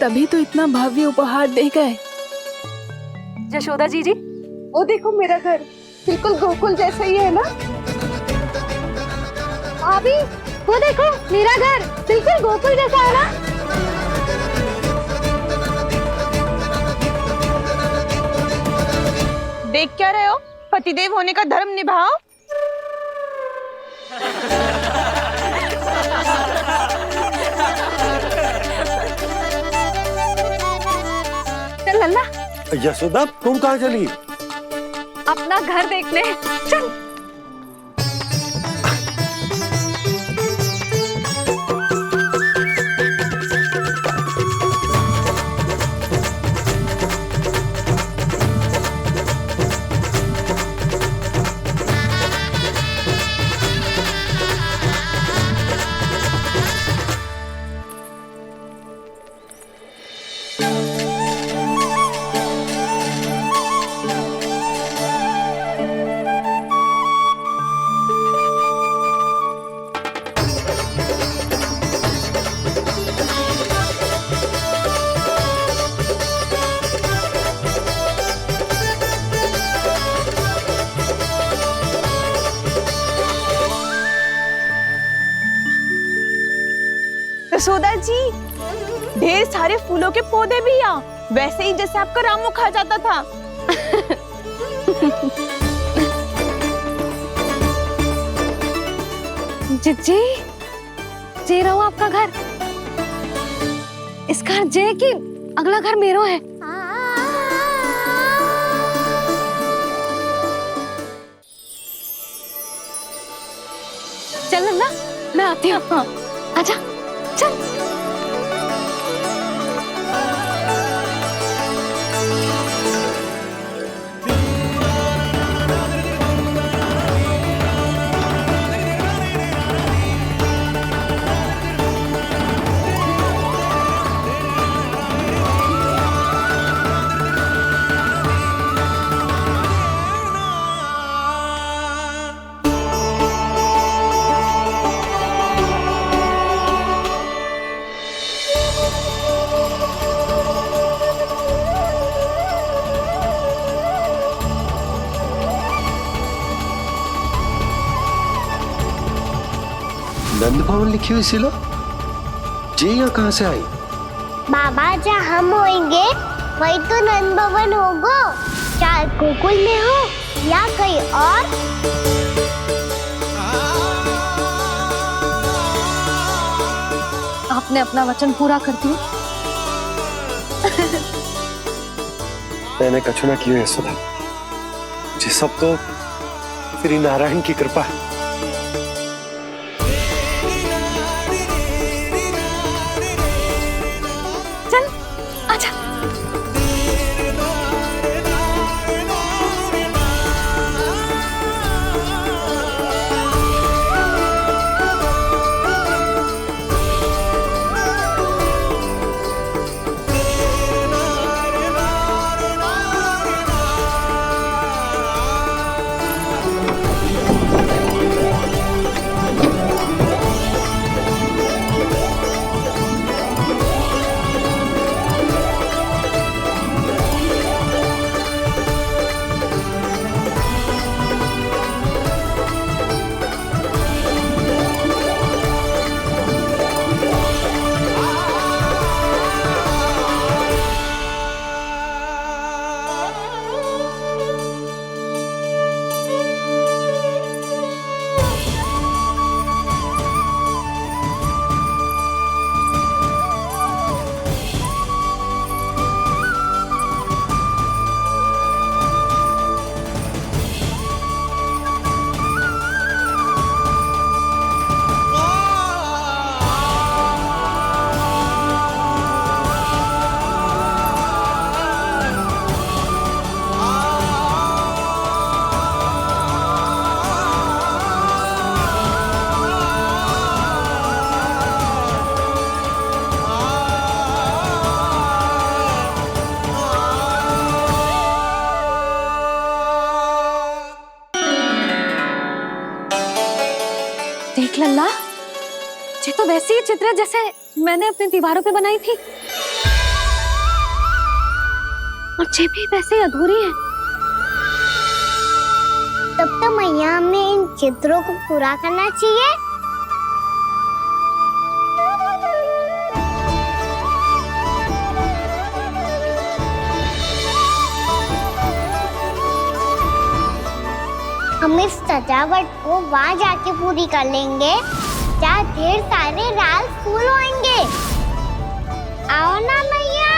तभी तो इतना भव्य उपहार दे गए। यशोदा जी, वो देखो मेरा घर बिल्कुल गोकुल जैसा ही है ना। भाभी, वो देखो मेरा घर बिल्कुल गोकुल जैसा है ना। देख क्या रहे हो? पतिदेव होने का धर्म निभाओ। चल लल्ला, यशोदा तुम कहाँ चली? अपना घर देखने चल। यशोदा जी, ढेर सारे फूलों के पौधे भी यहाँ, वैसे ही जैसे आपका रामू खा जाता था। जिज्जी, जे रहो आपका घर। इस घर जे कि अगला घर मेरो है। चल ना, मैं आती हूँ। हाँ, आजा, चल। नंद भवन लिखी हुई सिलो जी यहाँ कहाँ से आई? बाबा, जहाँ हम होंगे वही तो नंद भवन होगा, चाहे गोकुल में हो या कहीं और। आपने अपना वचन पूरा कर दिया। मैंने कछु ना किया यशोदा, ये सब तो श्री नारायण की कृपा है। चल, आजा। देख लल्ला, ये तो वैसी ही चित्र है जैसे मैंने अपनी दीवारों पे बनाई थी, और ये भी वैसे ही अधूरी है। तब तो मैया हमें इन चित्रों को पूरा करना चाहिए। हम इस सजावट को वहाँ जाके पूरी कर लेंगे जहाँ ढेर सारे लाल फूल होंगे। आओ ना मैया,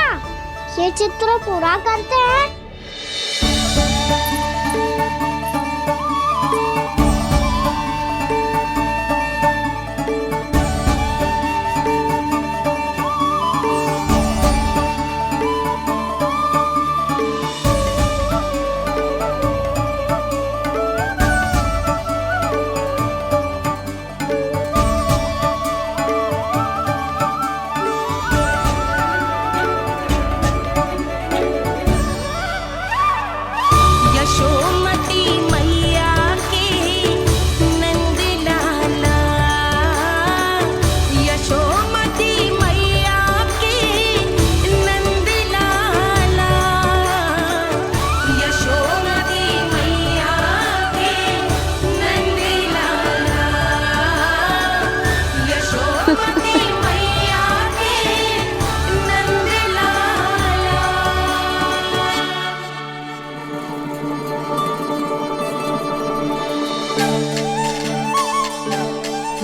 ये चित्र पूरा करते हैं।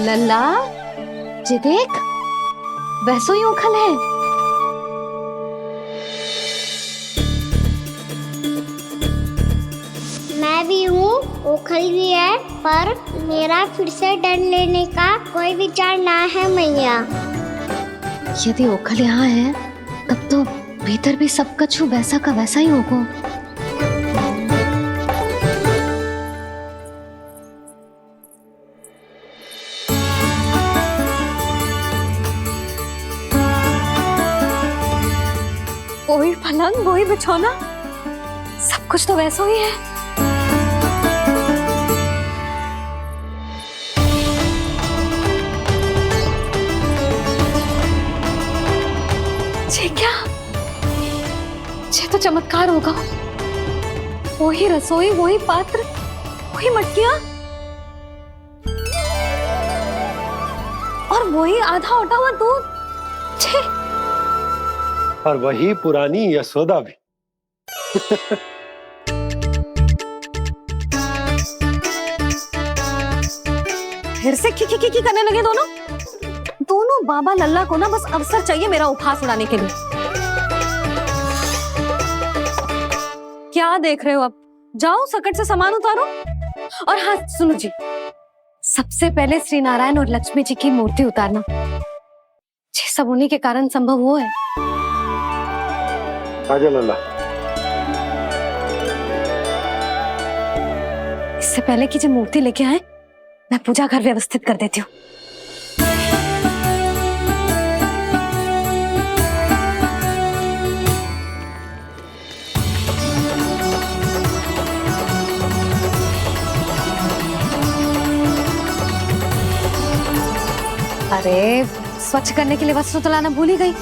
लल्ला, ये देख, वैसो ही उखल है। मैं भी हूँ, उखल भी है, पर मेरा फिर से डर लेने का कोई विचार ना है मैया। यदि ओखल यहाँ है, तब तो भीतर भी सब कछु वैसा का वैसा ही होगा। वही पलंग, वही बिछौना, सब कुछ तो वैसा ही है। ये क्या? ये तो चमत्कार होगा। वही रसोई, वही पात्र, वही मटकियां, और वही आधा उटा हुआ दूध। छे! और वही पुरानी यशोदा भी। फिर से खी करने लगे दोनों बाबा लल्ला को ना बस अवसर चाहिए मेरा उपहास उड़ाने के लिए। क्या देख रहे हो? अब जाओ, सकट से सामान उतारो। और हाँ सुनो जी, सबसे पहले श्री नारायण और लक्ष्मी जी की मूर्ति उतारना। ये सब उन्हीं के कारण संभव हुआ है। आजा लल्ला। इससे पहले कि जो मूर्ति लेके आए, मैं पूजा घर व्यवस्थित कर देती हूँ। अरे स्वच्छ करने के लिए वस्त्र तो लाना भूल ही गई।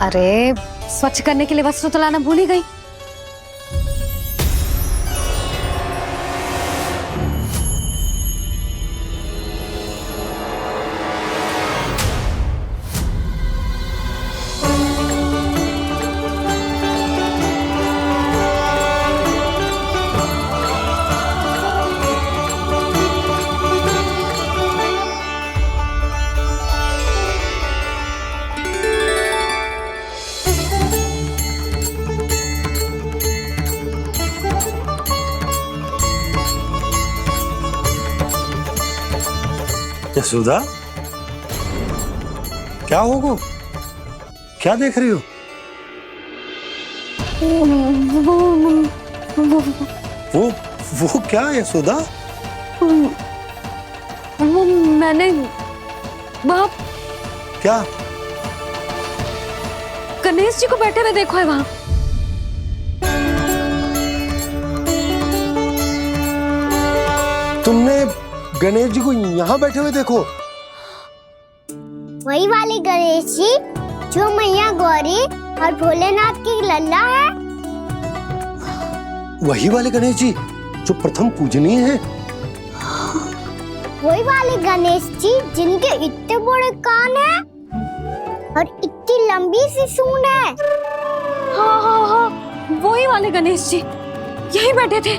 अरे स्वच्छ करने के लिए वस्त्र तो लाना भूल ही गई। यशोदा, क्या होगा? क्या देख रही हो? वो क्या यशोदा? वो मैंने वहाँ क्या? गणेश जी को बैठे हुए देखो है वहाँ। तुमने गणेश जी को यहाँ बैठे हुए देखो? वही वाले गणेश जी जो मैया गौरी और भोलेनाथ की लल्ला है। वही वाले गणेश जी जो प्रथम पूजनीय हैं? वही वाले गणेश जी जिनके इतने बड़े कान हैं और इतनी लंबी सी सूंड है। हाँ हाँ हाँ, वही वाले गणेश जी यही बैठे थे।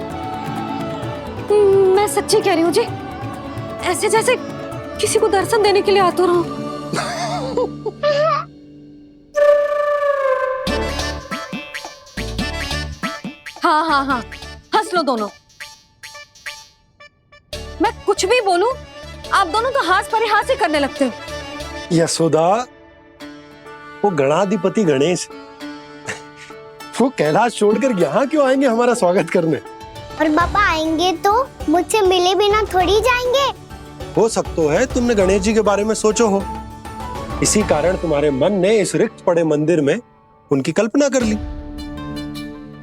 मैं सच्ची कह रही हूँ जी, ऐसे जैसे किसी को दर्शन देने के लिए आतुर हूँ। हाँ हाँ हाँ, हंस लो दोनों। मैं कुछ भी बोलूं, आप दोनों तो हास परिहास ही करने लगते हो। यशोदा, वो गणाधिपति गणेश वो कैलाश छोड़कर यहाँ क्यों आएंगे हमारा स्वागत करने? और पापा आएंगे तो मुझसे मिले बिना थोड़ी जाएंगे। हो सकता है तुमने गणेश जी के बारे में सोचो हो, इसी कारण तुम्हारे मन ने इस रिक्त पड़े मंदिर में उनकी कल्पना कर ली।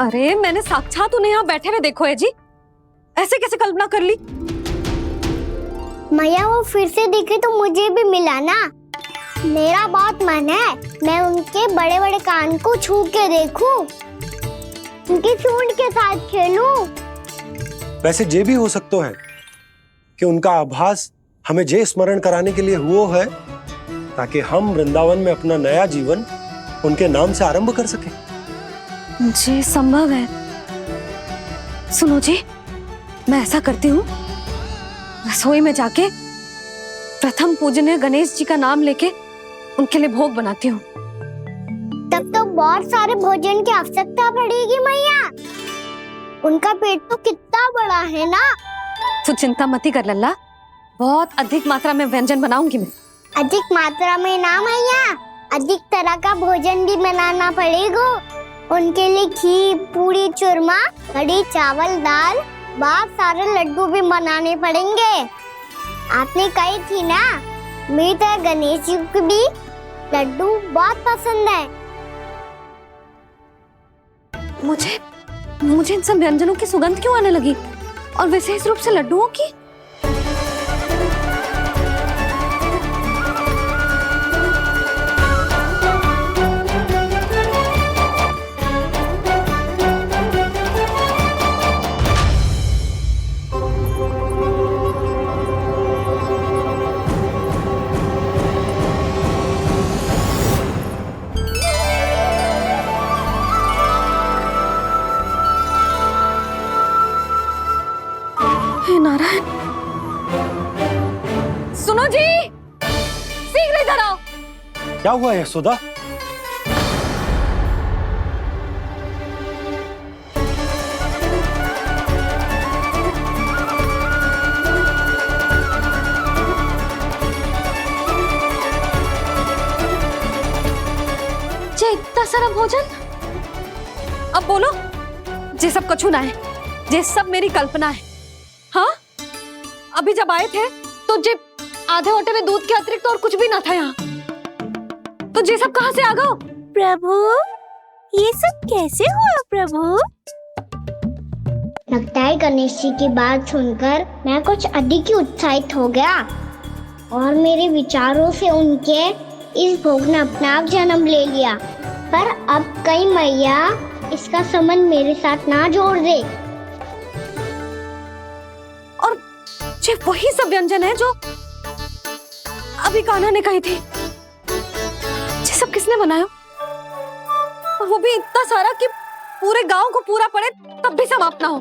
अरे मैंने साक्षात उन्हें यहाँ बैठे हुए देखो है जी, ऐसे कैसे कल्पना कर ली? मैया वो फिर से दिखे तो मुझे भी मिला ना। मेरा बहुत मन है मैं उनके बड़े बड़े कान को छू के देखूं, उनकी सूंड के साथ खेलूं। वैसे ये भी हो सकता है कि उनका आभास हमें जे स्मरण कराने के लिए हुआ है ताकि हम वृंदावन में अपना नया जीवन उनके नाम से आरंभ कर सके। जी संभव है। सुनो जी, मैं ऐसा करती हूँ, रसोई में जाके प्रथम पूजनीय गणेश जी का नाम लेके उनके लिए भोग बनाती हूँ। तब तो बहुत सारे भोजन की आवश्यकता पड़ेगी मैया। उनका पेट तो कितना बड़ा है ना। तू चिंता मत ही कर लल्ला, बहुत अधिक मात्रा में व्यंजन बनाऊंगी मैं। अधिक मात्रा में ना मैया, अधिक तरह का भोजन भी बनाना पड़ेगा। उनके लिए खीर, पूरी, चूरमा, कढ़ी, चावल, दाल, बहुत सारे लड्डू भी बनाने पड़ेंगे। आपने कही थी ना, मेरी तरह गणेश जी को भी लड्डू बहुत पसंद है। मुझे इन सब व्यंजनों की सुगंध क्यों आने लगी, और विशेष रूप से लड्डुओं की? नारायण, सुनो जी, शीघ्र इधर आओ। क्या हुआ यशोदा? जे इतना सारा भोजन, अब बोलो, जे सब कछु ना है, जे सब मेरी कल्पना है। हाँ, अभी जब आए थे तो जे आधे ओटे में दूध के अतिरिक्त और कुछ भी ना था यहाँ, तो ये सब कहाँ से आ गए? प्रभु, ये सब कैसे हुआ प्रभु? लगता है गणेश जी की बात सुनकर मैं कुछ अधिक ही उत्साहित हो गया और मेरे विचारों से उनके इस भोग ने अपना आप जन्म ले लिया। पर अब कहीं मैया इसका संबंध मेरे साथ ना जोड़ दे। ये वही सब व्यंजन है जो अभी कान्हा ने कही थी। ये सब किसने बनाया? और वो भी इतना सारा कि पूरे गांव को पूरा पड़े तब भी समाप्त ना हो।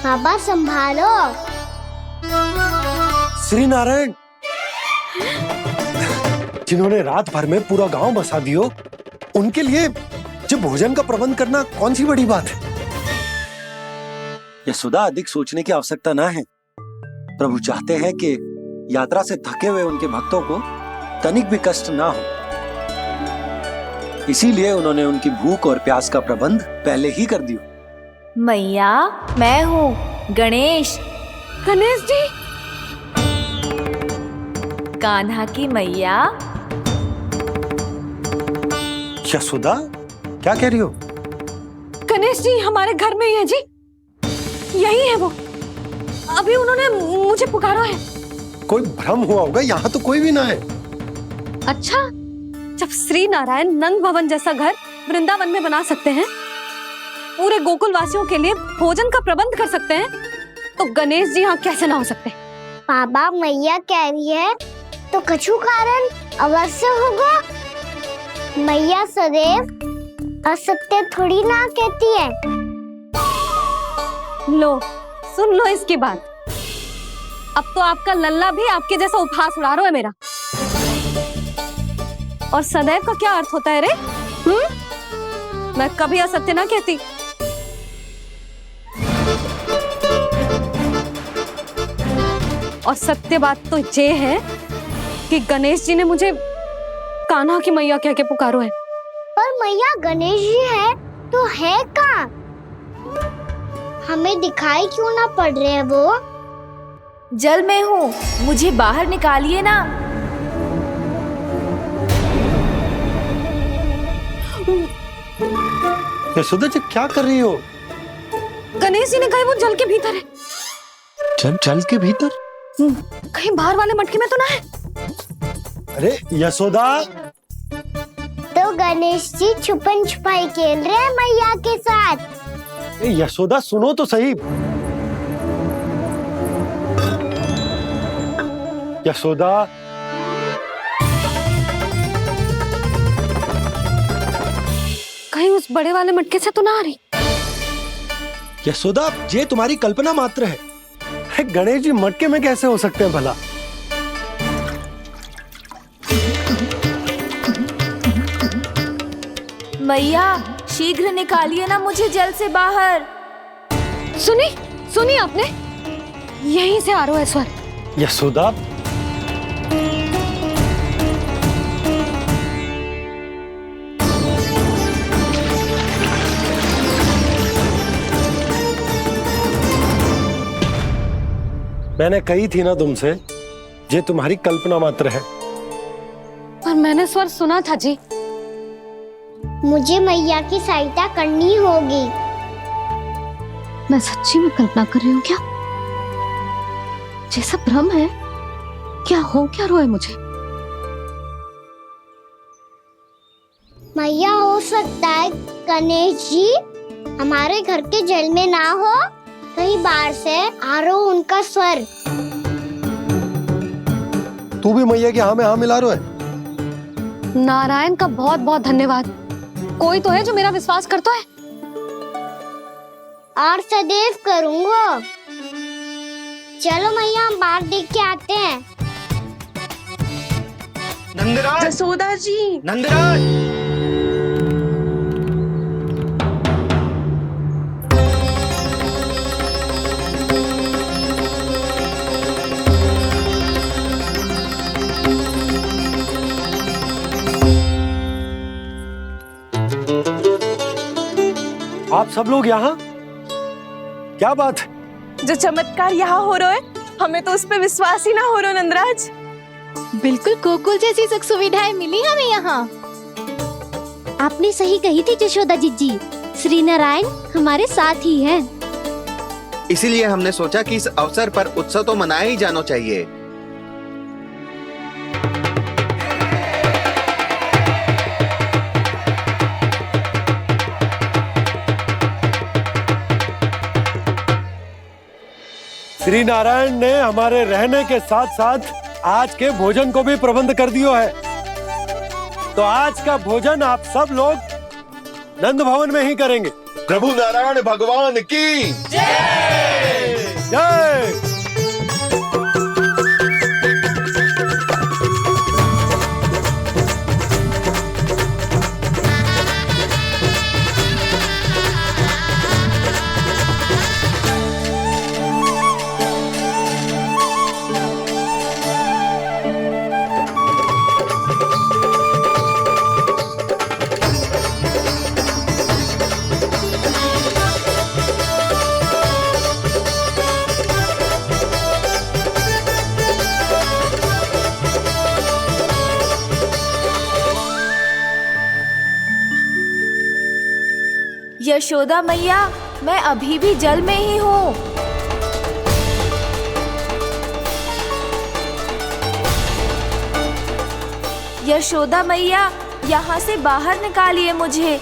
बाबा संभालो। श्री नारायण, जिन्होंने रात भर में पूरा गांव बसा दियो, उनके लिए जो भोजन का प्रबंध करना कौन सी बड़ी बात है? यशोदा, अधिक सोचने की आवश्यकता ना है। प्रभु चाहते हैं कि यात्रा से थके हुए उनके भक्तों को तनिक भी कष्ट ना हो। इसीलिए उन्होंने उनकी भूख और प्यास का प्रबंध पहले ही कर दिया। मैया, मैं हूँ गणेश। गणेश जी, कान्हा की मैया। यशोदा, क्या कह रही हो? गणेश जी हमारे घर में ही है जी, यही है वो। अभी उन्होंने मुझे पुकारा है। कोई भ्रम हुआ होगा, यहाँ तो कोई भी ना है। अच्छा, जब श्री नारायण नंद भवन जैसा घर वृंदावन में बना सकते हैं, पूरे गोकुल वासियों के लिए भोजन का प्रबंध कर सकते हैं, तो गणेश जी यहाँ कैसे ना हो सकते? बाबा, मैया कह रही है तो कछु कारण अवश्य होगा। मैया सदैव असत्य थोड़ी ना कहती है। लो, सुन लो इसकी बात। अब तो आपका लल्ला भी आपके जैसा उपहास उड़ा रहा है मेरा। और सदैव का क्या अर्थ होता है रे? मैं कभी असत्य ना कहती। और सत्य बात तो ये है कि गणेश जी ने मुझे कान्हा की मैया कह के पुकारो है। पर मैया गणेश जी है तो है कहाँ? हमें दिखाई क्यों ना पड़ रहे हैं वो? जल में हूँ, मुझे बाहर निकालिए ना। यशोदा जी, क्या कर रही हो? गणेश जी ने कहा वो जल के भीतर है। जल के भीतर? कहीं बाहर वाले मटके में तो ना है? अरे यशोदा! तो गणेश जी छुपन छुपाई खेल रहे हैं मैया के साथ। यशोदा, सुनो तो सही। यशोदा, कहीं उस बड़े वाले मटके से तो ना आ रही? यशोदा, ये तुम्हारी कल्पना मात्र है। गणेश जी मटके में कैसे हो सकते हैं भला? मैया, शीघ्र निकालिए ना मुझे जल से बाहर। सुनी आपने? यहीं से आ रहा है स्वर। यशोदा, मैंने कही थी ना तुमसे, ये तुम्हारी कल्पना मात्र है। पर मैंने स्वर सुना था जी। मुझे मैया की सहायता करनी होगी। मैं सच्ची में कल्पना कर रही हूँ क्या? जैसा भ्रम है, क्या हो क्या रहा है मुझे? मैया, हो सकता है गणेश जी हमारे घर के जल में ना हो, कहीं बाहर से आ रहा हो उनका स्वर। तू भी मैया की हाँ में हाँ मिला रहा है। नारायण का बहुत बहुत धन्यवाद। कोई तो है जो मेरा विश्वास करता है। और सदैव करूंगा। चलो मैया, हम बाहर देख के आते हैं। नंदराज, जसोदा जी, नंदराज। आप सब लोग यहाँ? क्या बात है? जो चमत्कार यहाँ हो रहा है, हमें तो उस पे विश्वास ही ना हो रहा नंदराज। बिल्कुल गोकुल जैसी सुख सुविधाएं मिली हमें यहाँ। आपने सही कही थी जशोदा जीजी, श्री नारायण हमारे साथ ही हैं। इसीलिए हमने सोचा कि इस अवसर पर उत्सव तो मनाया ही जाना चाहिए। श्री नारायण ने हमारे रहने के साथ साथ आज के भोजन को भी प्रबंध कर दियो है। तो आज का भोजन आप सब लोग नंद भवन में ही करेंगे। प्रभु नारायण भगवान की जय जय। यशोदा मैया, मैं अभी भी जल में ही हूँ। यशोदा मैया, यहाँ से बाहर निकालिए मुझे।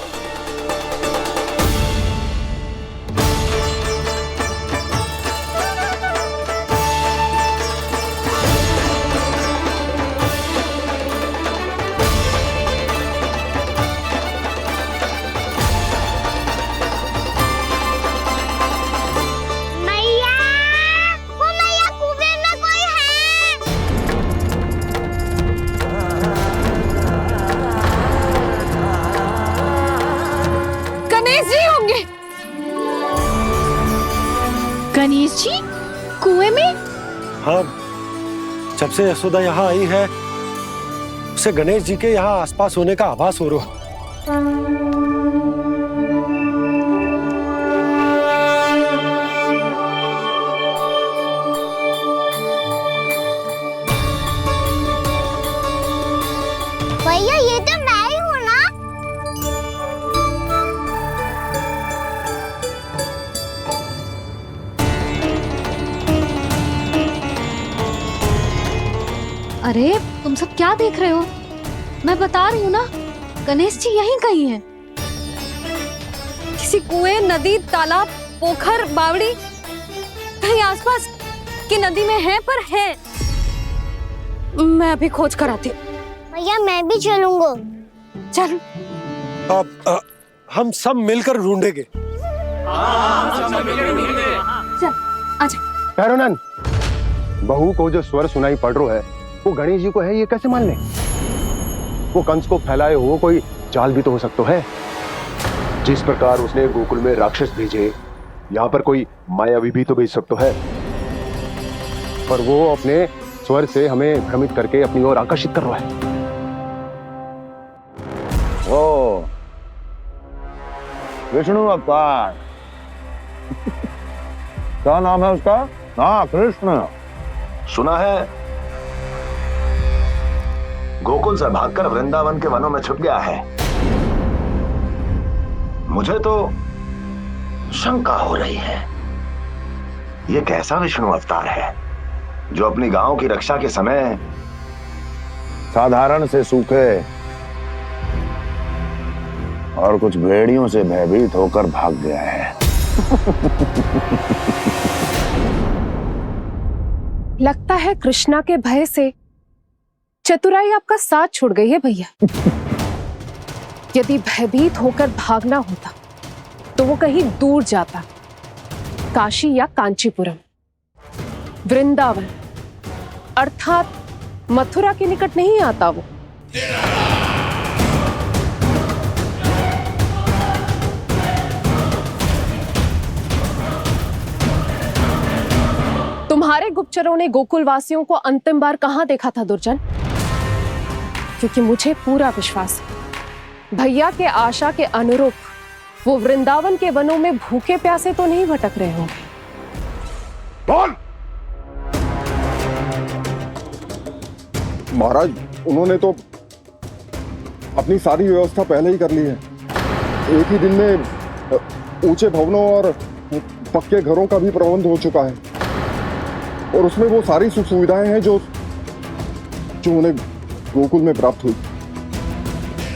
गणेश जी कुएं में? हाँ, जब से यशोदा यहाँ आई है उसे गणेश जी के यहाँ आसपास होने का आभास हो रहा। भैया ये तो मैं ही हूँ ना? अरे तुम सब क्या देख रहे हो? मैं बता रही हूँ ना, गणेश जी यहीं कहीं हैं। किसी कुएं, नदी, तालाब, पोखर, बावड़ी कहीं आसपास की नदी में है, पर है। मैं अभी खोज कर आती हूँ। भैया मैं भी चलूंगा। चल। अब हम सब मिलकर ढूंढेंगे। चल आजा। पैरोनन, बहू को जो स्वर सुनाई पड़ रहा है वो गणेश जी को है, ये कैसे मान ले? वो कंस को फैलाए हुए कोई जाल भी तो हो सकता है। जिस प्रकार उसने गोकुल में राक्षस भेजे, यहाँ पर कोई मायावी भी तो भेज सकता है। पर वो अपने स्वर से हमें भ्रमित करके अपनी ओर आकर्षित कर रहा है। ओ विष्णु अवतार। क्या नाम है उसका? हाँ, कृष्ण। सुना है गोकुल से भागकर वृंदावन के वनों में छुप गया है। मुझे तो शंका हो रही है, ये कैसा विष्णु अवतार है जो अपनी गांव की रक्षा के समय साधारण से सूखे और कुछ भेड़ियों से भयभीत होकर भाग गया है। लगता है कृष्णा के भय से चतुराई आपका साथ छोड़ गई है भैया। यदि भयभीत होकर भागना होता तो वो कहीं दूर जाता, काशी या कांचीपुरम, वृंदावन अर्थात मथुरा के निकट नहीं आता वो। तुम्हारे गुप्तचरों ने गोकुल वासियों को अंतिम बार कहां देखा था दुर्जन? क्योंकि मुझे पूरा विश्वास है भैया के आशा के अनुरूप वो वृंदावन के वनों में भूखे प्यासे तो नहीं भटक रहे होंगे। बोल। महाराज, उन्होंने तो अपनी सारी व्यवस्था पहले ही कर ली है। एक ही दिन में ऊंचे भवनों और पक्के घरों का भी प्रबंध हो चुका है, और उसमें वो सारी सुख सुविधाएं हैं जो उन्हें गोकुल में प्राप्त हुई।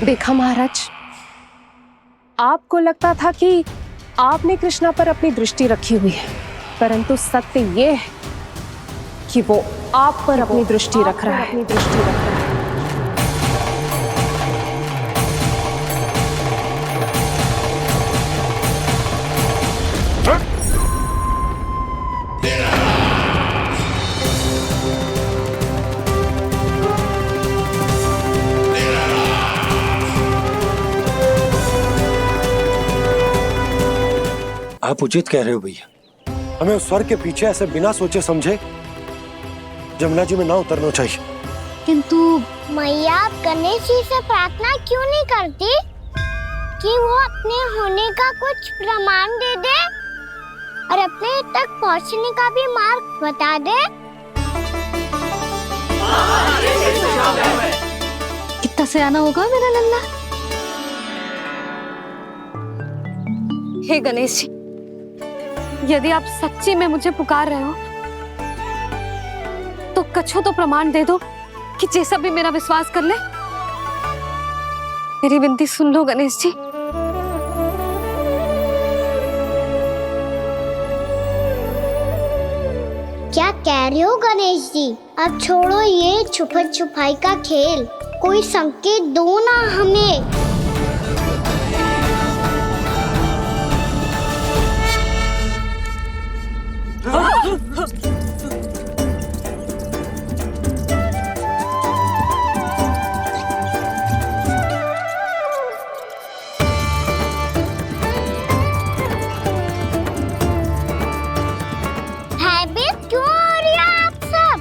देखा महाराज, आपको लगता था कि आपने कृष्णा पर अपनी दृष्टि रखी हुई है, परंतु सत्य ये है कि वो आप पर अपनी दृष्टि रख रहा है। आप उचित कह रहे हो भैया, हमें उस स्वर के पीछे ऐसे बिना सोचे समझे जमुना जी में ना उतरना चाहिए। किंतु मैया, आप गणेश जी से प्रार्थना क्यों नहीं करती कि वो अपने होने का कुछ प्रमाण दे दे और अपने तक पहुंचने का भी मार्ग बता दे? कितना सयाना होगा मेरा लल्ला। हे गणेश जी, यदि आप सच्ची में मुझे पुकार रहे हो तो कछु तो प्रमाण दे दो कि जैसा भी मेरा विश्वास कर ले। मेरी विनती सुन लो गणेश जी। क्या कह रहे हो गणेश जी? अब छोड़ो ये छुपन छुपाई का खेल, कोई संकेत दो ना हमें। भयभीत क्यों हो रही हो आप सब?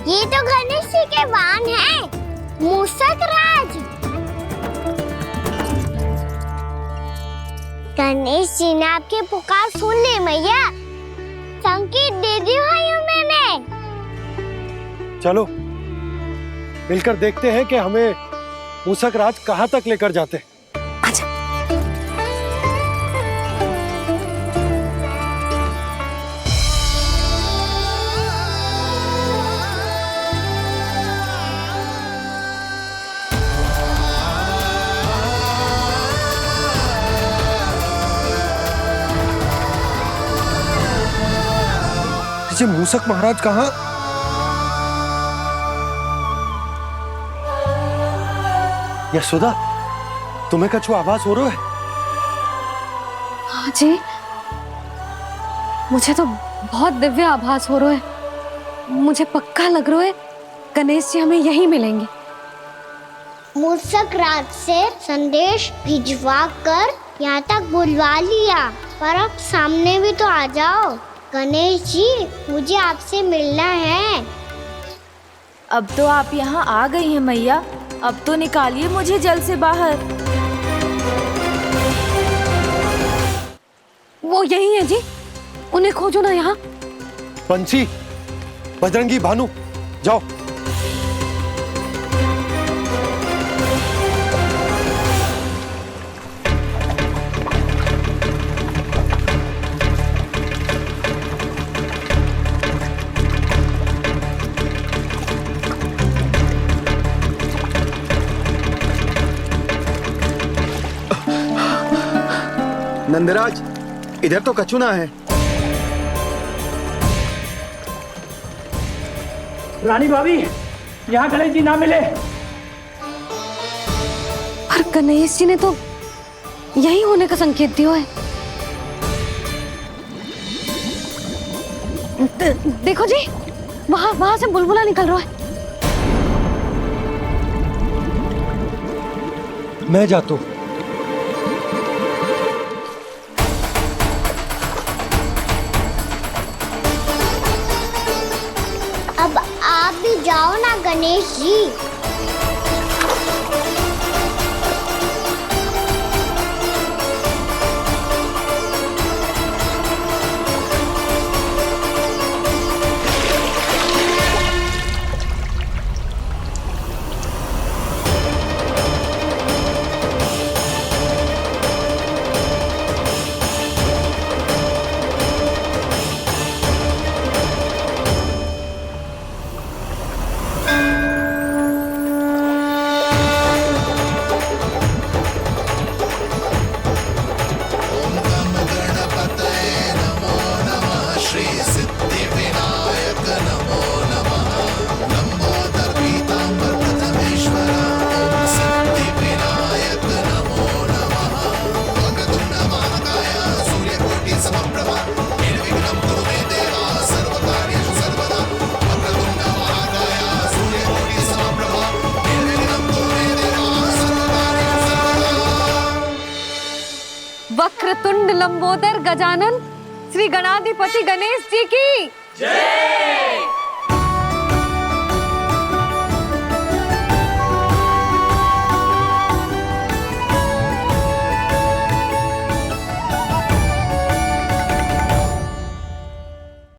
ये तो गणेश जी के वाहन हैं, मूषक राज। गणेश जी ने आपकी पुकार सुन ली मैया, संकेत दे दी भाइयों मैंने। चलो मिलकर देखते हैं कि हमें मूषक राज कहाँ तक लेकर जाते हैं। ये मूषक महाराज कहाँ? यशोदा, तुम्हें कछु आभास हो रहा है? हाँ जी, मुझे तो बहुत दिव्य आभास हो रहा है। मुझे पक्का लग रहा है गणेश जी हमें यहीं मिलेंगे। मूषक राज से संदेश भिजवा कर यहाँ तक बुलवा लिया, पर अब सामने भी तो आ जाओ। गणेश जी, मुझे आपसे मिलना है। अब तो आप यहाँ आ गई हैं मैया, अब तो निकालिए मुझे जल से बाहर। वो यही है जी, उन्हें खोजो ना यहाँ। बंसी, बजरंगी, भानु, जाओ। नंदराज, इधर तो कछु ना है। रानी भाभी, यहाँ गणेश जी ना मिले। पर गणेश जी ने तो यही होने का संकेत दिया है। देखो जी, वहां से बुलबुला निकल रहा है। मैं जाता हूँ। अब आप भी जाओ ना गणेश जी। वक्रतुंड लंबोदर गजानन श्री गणाधिपति गणेश जी की जय।